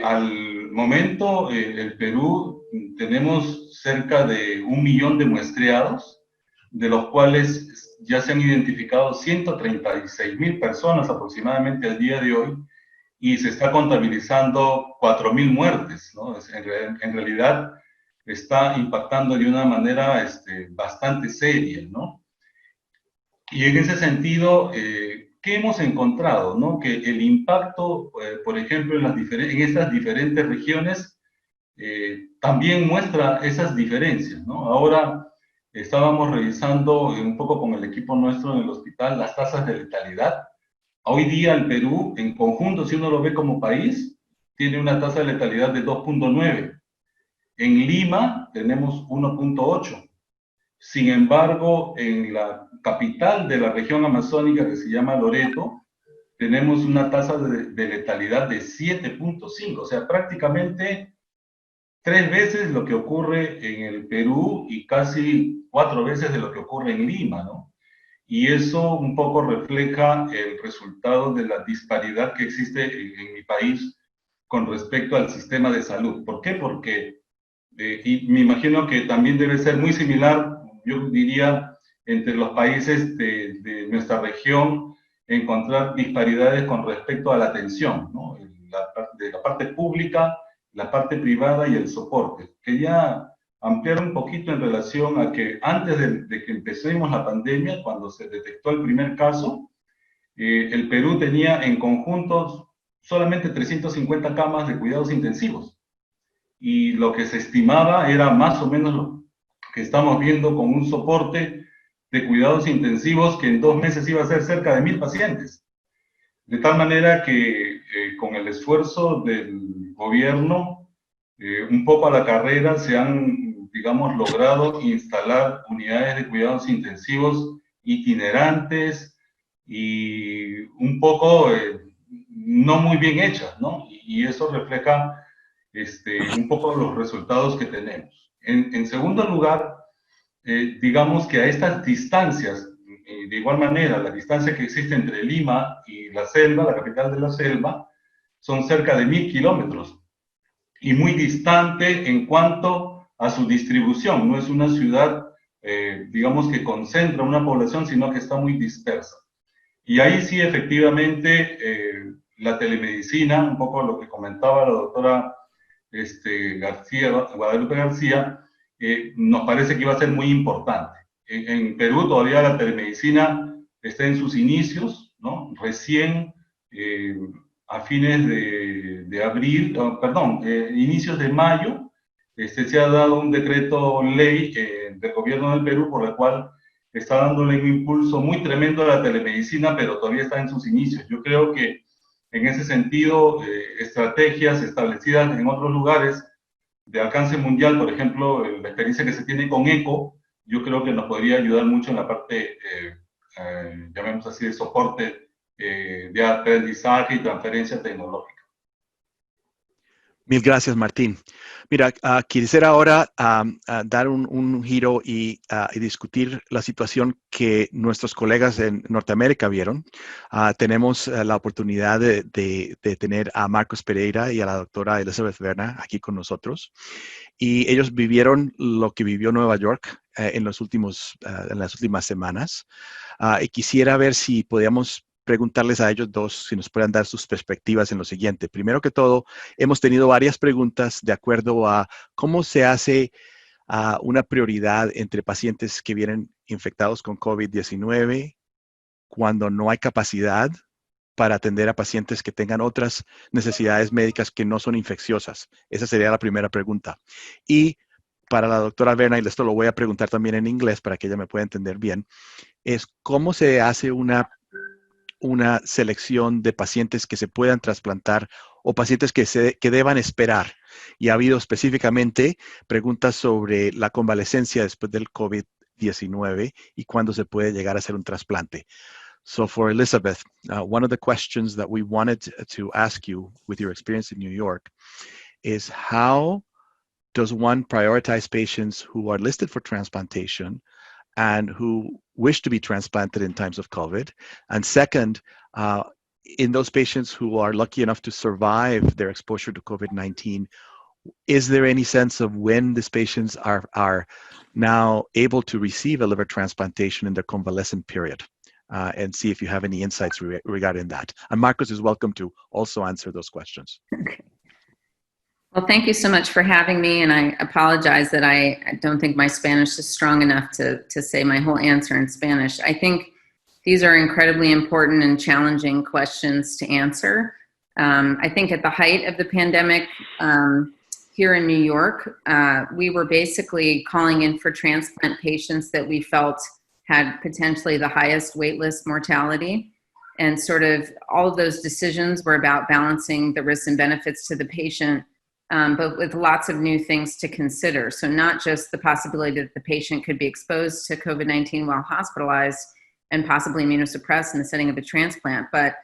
Al momento, el Perú tenemos cerca de 1 millón de muestreados, de los cuales ya se han identificado 136.000 personas aproximadamente al día de hoy, y se está contabilizando 4.000 muertes, ¿no? En realidad está impactando de una manera bastante seria, ¿no? Y en ese sentido, ¿qué hemos encontrado, no? Que el impacto, por ejemplo, en estas diferentes regiones, también muestra esas diferencias, ¿no? Ahora estábamos revisando un poco con el equipo nuestro en el hospital las tasas de letalidad. Hoy día el Perú, en conjunto, si uno lo ve como país, tiene una tasa de letalidad de 2.9. En Lima tenemos 1.8. Sin embargo, en la capital de la región amazónica, que se llama Loreto, tenemos una tasa de letalidad de 7.5. O sea, prácticamente 3 veces lo que ocurre en el Perú y casi 4 veces de lo que ocurre en Lima, ¿no? Y eso un poco refleja el resultado de la disparidad que existe en mi país con respecto al sistema de salud. ¿Por qué? Porque, y me imagino que también debe ser muy similar, yo diría, entre los países de nuestra región, encontrar disparidades con respecto a la atención, ¿no? De la parte pública, la parte privada y el soporte. Quería ampliar un poquito en relación a que antes de que empecemos la pandemia, cuando se detectó el primer caso, el Perú tenía en conjunto solamente 350 camas de cuidados intensivos. Y lo que se estimaba era más o menos lo que estamos viendo con un soporte de cuidados intensivos que en 2 meses iba a ser cerca de 1.000 pacientes. De tal manera que con el esfuerzo del gobierno, un poco a la carrera se han, digamos, logrado instalar unidades de cuidados intensivos itinerantes y un poco no muy bien hechas, ¿no? Y eso refleja un poco los resultados que tenemos. En segundo lugar, digamos que a estas distancias, de igual manera, la distancia que existe entre Lima y la selva, la capital de la selva, son cerca de 1.000 kilómetros y muy distante en cuanto a su distribución. No es una ciudad, digamos, que concentra una población, sino que está muy dispersa. Y ahí sí, efectivamente, la telemedicina, un poco lo que comentaba la doctora Guadalupe García, nos parece que iba a ser muy importante. En Perú todavía la telemedicina está en sus inicios, ¿no? Recién a fines de abril, inicios de mayo, se ha dado un decreto ley del gobierno del Perú por el cual está dándole un impulso muy tremendo a la telemedicina, pero todavía está en sus inicios. Yo creo que en ese sentido, estrategias establecidas en otros lugares de alcance mundial, por ejemplo, la experiencia que se tiene con ECO, yo creo que nos podría ayudar mucho en la parte, llamemos así, de soporte de aprendizaje y transferencia tecnológica. Mil gracias, Martín. Mira, quisiera ahora dar un giro y discutir la situación que nuestros colegas en Norteamérica vieron. Tenemos la oportunidad de tener a Marcos Pereira y a la doctora Elizabeth Verna aquí con nosotros. Y ellos vivieron lo que vivió Nueva York en las últimas semanas. Y quisiera ver si podíamos preguntarles a ellos dos si nos pueden dar sus perspectivas en lo siguiente. Primero que todo, hemos tenido varias preguntas de acuerdo a cómo se hace una prioridad entre pacientes que vienen infectados con COVID-19 cuando no hay capacidad para atender a pacientes que tengan otras necesidades médicas que no son infecciosas. Esa sería la primera pregunta. Y para la doctora Verna, y esto lo voy a preguntar también en inglés para que ella me pueda entender bien, es cómo se hace una selección de pacientes que se puedan trasplantar o pacientes que deban esperar. Y ha habido específicamente preguntas sobre la convalescencia después del COVID-19 y cuándo se puede llegar a hacer un trasplante. So for Elizabeth, one of the questions that we wanted to ask you with your experience in New York is how does one prioritize patients who are listed for transplantation and who wish to be transplanted in times of COVID? And second, in those patients who are lucky enough to survive their exposure to COVID-19, is there any sense of when these patients are now able to receive a liver transplantation in their convalescent period? And see if you have any insights regarding that. And Marcos is welcome to also answer those questions. Okay. Well, thank you so much for having me, and I apologize that I don't think my Spanish is strong enough to say my whole answer in Spanish. I think these are incredibly important and challenging questions to answer. I think at the height of the pandemic here in New York, we were basically calling in for transplant patients that we felt had potentially the highest waitlist mortality. And sort of all of those decisions were about balancing the risks and benefits to the patient, but with lots of new things to consider. So not just the possibility that the patient could be exposed to COVID-19 while hospitalized and possibly immunosuppressed in the setting of a transplant, but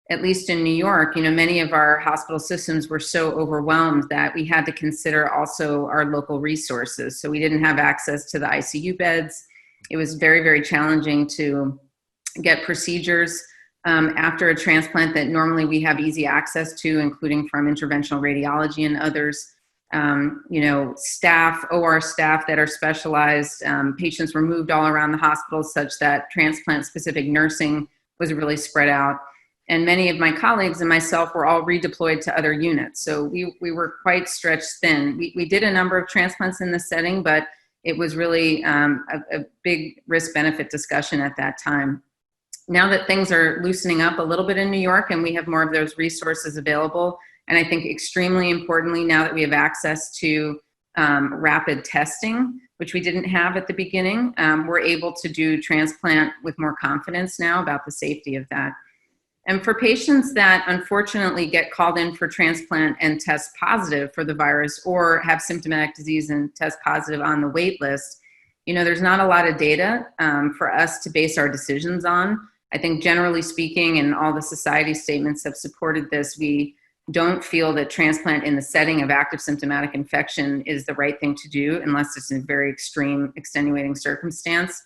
at least in New York, many of our hospital systems were so overwhelmed that we had to consider also our local resources. So we didn't have access to the ICU beds. It was very, very challenging to get procedures after a transplant that normally we have easy access to, including from interventional radiology and others. Staff, OR staff that are specialized, patients were moved all around the hospital such that transplant-specific nursing was really spread out. And many of my colleagues and myself were all redeployed to other units. So we were quite stretched thin. We did a number of transplants in this setting, but it was really a big risk-benefit discussion at that time. Now that things are loosening up a little bit in New York and we have more of those resources available, and I think extremely importantly, now that we have access to rapid testing, which we didn't have at the beginning, we're able to do transplant with more confidence now about the safety of that. And for patients that unfortunately get called in for transplant and test positive for the virus or have symptomatic disease and test positive on the wait list, there's not a lot of data for us to base our decisions on. I think generally speaking, and all the society statements have supported this, we don't feel that transplant in the setting of active symptomatic infection is the right thing to do unless it's in a very extreme extenuating circumstance.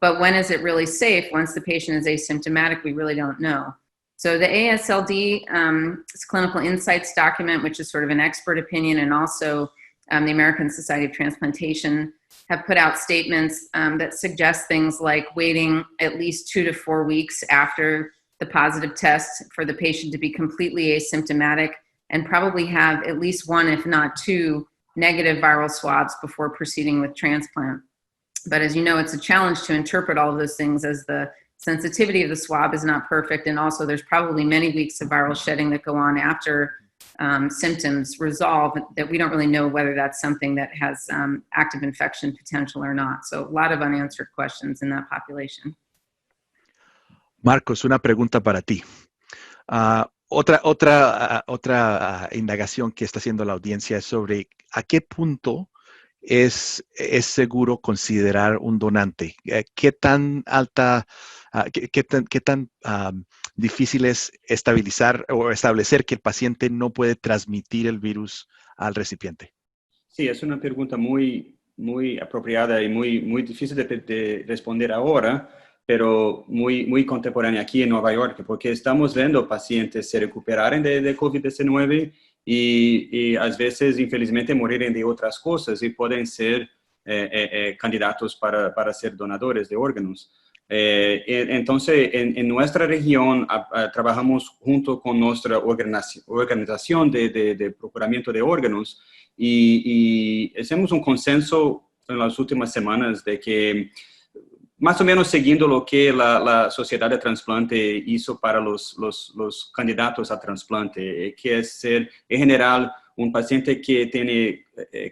But when is it really safe? Once the patient is asymptomatic, we really don't know. So the AASLD clinical insights document, which is sort of an expert opinion, and also the American Society of Transplantation have put out statements that suggest things like waiting at least 2 to 4 weeks after the positive test for the patient to be completely asymptomatic and probably have at least 1, if not 2, negative viral swabs before proceeding with transplant. But as you know, it's a challenge to interpret all of those things, as the sensitivity of the swab is not perfect, and also there's probably many weeks of viral shedding that go on after symptoms resolve that we don't really know whether that's something that has active infection potential or not. So a lot of unanswered questions in that population. Marcos, una pregunta para ti. Otra indagación que está haciendo la audiencia es sobre a qué punto es seguro considerar un donante. ¿Qué tan alta, qué tan difícil es estabilizar o establecer que el paciente no puede transmitir el virus al recipiente? Sí, es una pregunta muy apropiada y muy difícil de responder ahora, pero muy contemporánea aquí en Nueva York, porque estamos viendo pacientes se recuperaren de COVID-19 y a veces, infelizmente, morirem de otras cosas y pueden ser candidatos para ser donadores de órganos. Entonces, en nuestra región trabajamos junto con nuestra organización de procuramiento de órganos y hacemos un consenso en las últimas semanas de que, más o menos siguiendo lo que la Sociedad de Trasplante hizo para los candidatos a trasplante, que es ser, en general, un paciente que tiene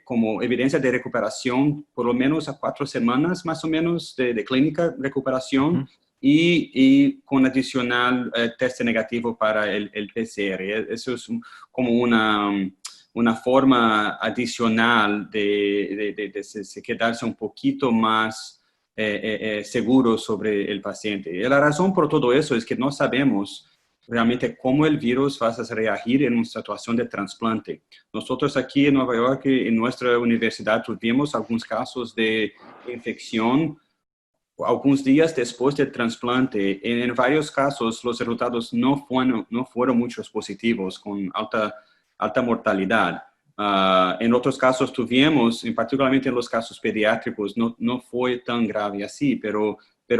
como evidencia de recuperación por lo menos a 4 semanas, más o menos, de clínica recuperación, y con adicional test negativo para el PCR. Eso es como una forma adicional de quedarse un poquito más seguro sobre el paciente. Y la razón por todo eso es que no sabemos realmente cómo el virus va a reagir en una situación de trasplante. Nosotros aquí en Nueva York, en nuestra universidad, tuvimos algunos casos de infección algunos días después del trasplante. En varios casos, los resultados no fueron muchos positivos, con alta mortalidad. En otros casos tuvimos, particularmente en los casos pediátricos, no fue tan grave así, pero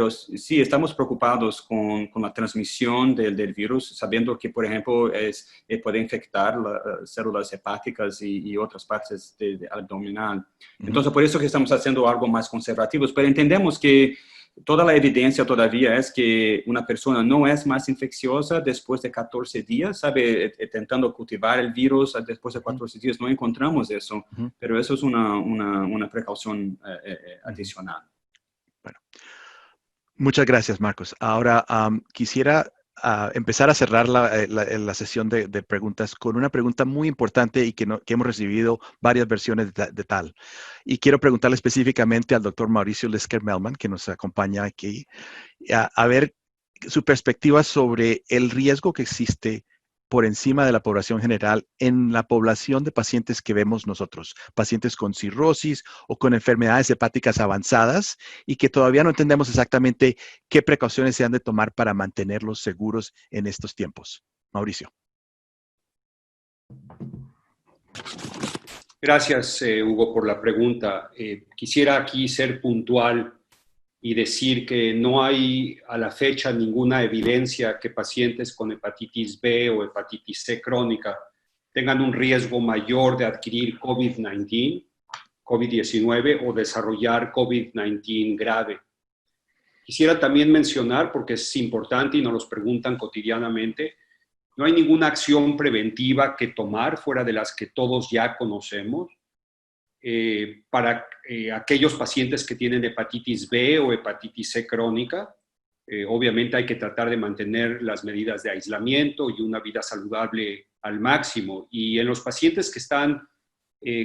sí estamos preocupados con la transmisión del virus, sabiendo que, por ejemplo, puede infectar las células hepáticas y otras partes abdominal. Entonces, por eso que estamos haciendo algo más conservativos, pero entendemos que toda la evidencia todavía es que una persona no es más infecciosa después de 14 días, ¿sabe? Intentando cultivar el virus después de 14 días, no encontramos eso, pero eso es una precaución adicional. Bueno, muchas gracias, Marcos. Ahora quisiera empezar a cerrar la sesión de preguntas con una pregunta muy importante y que hemos recibido varias versiones de tal. Y quiero preguntarle específicamente al doctor Mauricio Lesker-Mehlman, que nos acompaña aquí, a ver su perspectiva sobre el riesgo que existe por encima de la población general en la población de pacientes que vemos nosotros, pacientes con cirrosis o con enfermedades hepáticas avanzadas y que todavía no entendemos exactamente qué precauciones se han de tomar para mantenerlos seguros en estos tiempos. Mauricio. Gracias, Hugo, por la pregunta. Quisiera aquí ser puntual y decir que no hay a la fecha ninguna evidencia que pacientes con hepatitis B o hepatitis C crónica tengan un riesgo mayor de adquirir COVID-19 o desarrollar COVID-19 grave. Quisiera también mencionar, porque es importante y nos los preguntan cotidianamente, no hay ninguna acción preventiva que tomar fuera de las que todos ya conocemos. Para aquellos pacientes que tienen hepatitis B o hepatitis C crónica, obviamente hay que tratar de mantener las medidas de aislamiento y una vida saludable al máximo. Y en los pacientes que están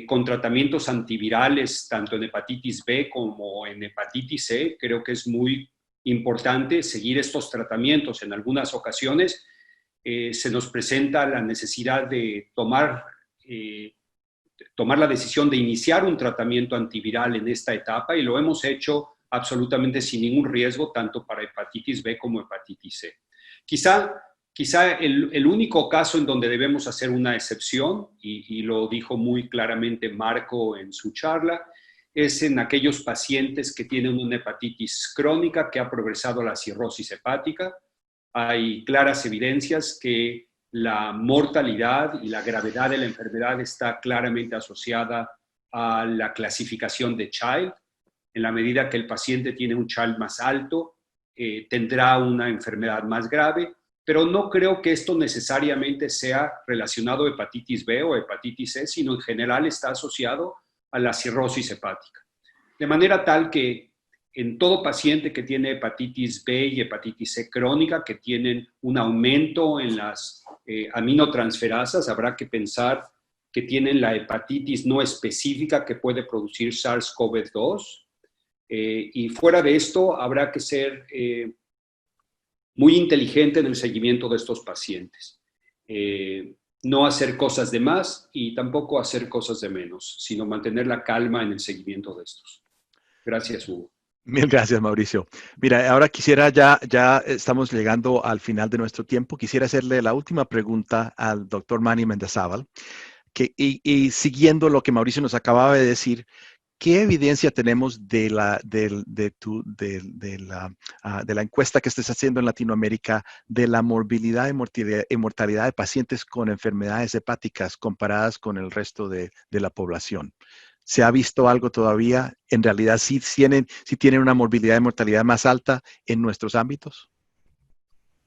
con tratamientos antivirales, tanto en hepatitis B como en hepatitis C, creo que es muy importante seguir estos tratamientos. En algunas ocasiones se nos presenta la necesidad de tomar la decisión de iniciar un tratamiento antiviral en esta etapa y lo hemos hecho absolutamente sin ningún riesgo, tanto para hepatitis B como hepatitis C. Quizá el único caso en donde debemos hacer una excepción, y lo dijo muy claramente Marco en su charla, es en aquellos pacientes que tienen una hepatitis crónica que ha progresado a la cirrosis hepática. Hay claras evidencias que la mortalidad y la gravedad de la enfermedad está claramente asociada a la clasificación de Child. En la medida que el paciente tiene un Child más alto, tendrá una enfermedad más grave, pero no creo que esto necesariamente sea relacionado a hepatitis B o hepatitis C, sino en general está asociado a la cirrosis hepática. De manera tal que en todo paciente que tiene hepatitis B y hepatitis C crónica, que tienen un aumento en las aminotransferasas, habrá que pensar que tienen la hepatitis no específica que puede producir SARS-CoV-2. Y fuera de esto, habrá que ser muy inteligente en el seguimiento de estos pacientes. No hacer cosas de más y tampoco hacer cosas de menos, sino mantener la calma en el seguimiento de estos. Gracias, Hugo. Mil gracias, Mauricio. Mira, ahora quisiera, ya estamos llegando al final de nuestro tiempo, quisiera hacerle la última pregunta al doctor Manny Mendizábal, y siguiendo lo que Mauricio nos acababa de decir, ¿qué evidencia tenemos de la encuesta que estés haciendo en Latinoamérica de la morbilidad y mortalidad de pacientes con enfermedades hepáticas comparadas con el resto de la población? ¿Se ha visto algo todavía? ¿En realidad sí tienen una morbilidad y mortalidad más alta en nuestros ámbitos?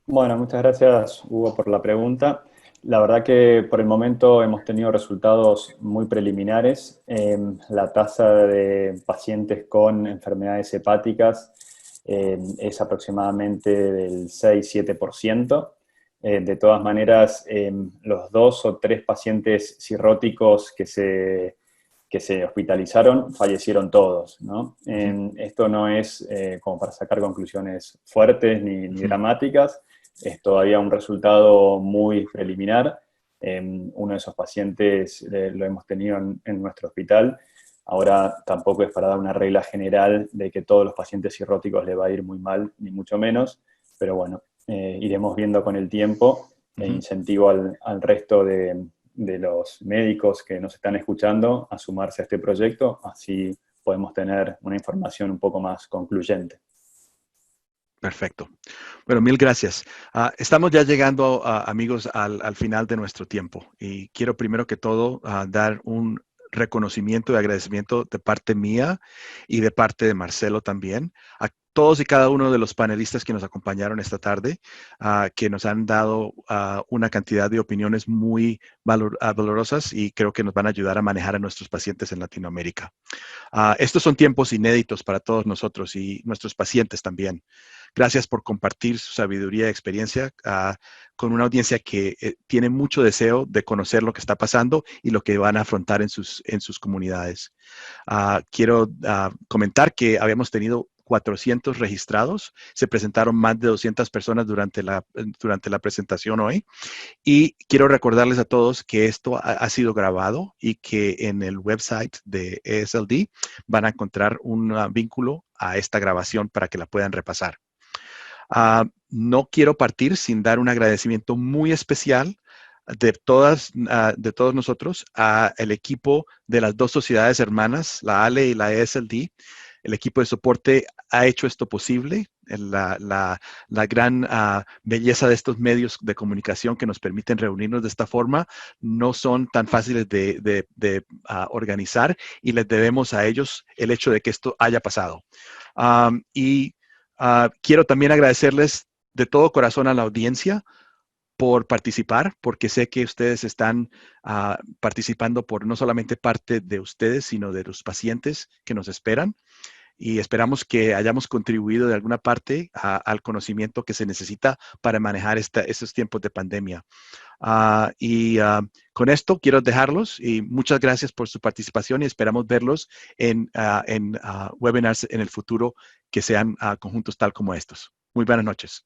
Bueno, muchas gracias, Hugo, por la pregunta. La verdad que por el momento hemos tenido resultados muy preliminares. La tasa de pacientes con enfermedades hepáticas es aproximadamente del 6-7%. De todas maneras, los 2 o 3 pacientes cirróticos que se hospitalizaron fallecieron todos, ¿no? Esto no es como para sacar conclusiones fuertes ni dramáticas. Es todavía un resultado muy preliminar. Uno de esos pacientes lo hemos tenido en nuestro hospital. Ahora tampoco es para dar una regla general de que todos los pacientes cirróticos le va a ir muy mal, ni mucho menos, pero bueno, iremos viendo con el tiempo. Incentivo al resto de los médicos que nos están escuchando a sumarse a este proyecto, así podemos tener una información un poco más concluyente. Perfecto. Bueno, mil gracias. Estamos ya llegando, amigos, al final de nuestro tiempo y quiero primero que todo dar un reconocimiento y agradecimiento de parte mía y de parte de Marcelo también, a todos y cada uno de los panelistas que nos acompañaron esta tarde, que nos han dado una cantidad de opiniones muy valorosas y creo que nos van a ayudar a manejar a nuestros pacientes en Latinoamérica. Estos son tiempos inéditos para todos nosotros y nuestros pacientes también. Gracias por compartir su sabiduría y experiencia con una audiencia que tiene mucho deseo de conocer lo que está pasando y lo que van a afrontar en sus comunidades. Quiero comentar que habíamos tenido 400 registrados, se presentaron más de 200 personas durante la presentación hoy y quiero recordarles a todos que esto ha sido grabado y que en el website de ESLD van a encontrar un vínculo a esta grabación para que la puedan repasar. No quiero partir sin dar un agradecimiento muy especial de todos nosotros al equipo de las 2 sociedades hermanas, la ALE y la ESLD. El equipo de soporte ha hecho esto posible, la gran belleza de estos medios de comunicación que nos permiten reunirnos de esta forma no son tan fáciles de organizar y les debemos a ellos el hecho de que esto haya pasado. Quiero también agradecerles de todo corazón a la audiencia por participar, porque sé que ustedes están participando por no solamente parte de ustedes, sino de los pacientes que nos esperan. Y esperamos que hayamos contribuido de alguna parte al conocimiento que se necesita para manejar estos tiempos de pandemia. Con esto quiero dejarlos y muchas gracias por su participación y esperamos verlos en webinars en el futuro que sean conjuntos tal como estos. Muy buenas noches.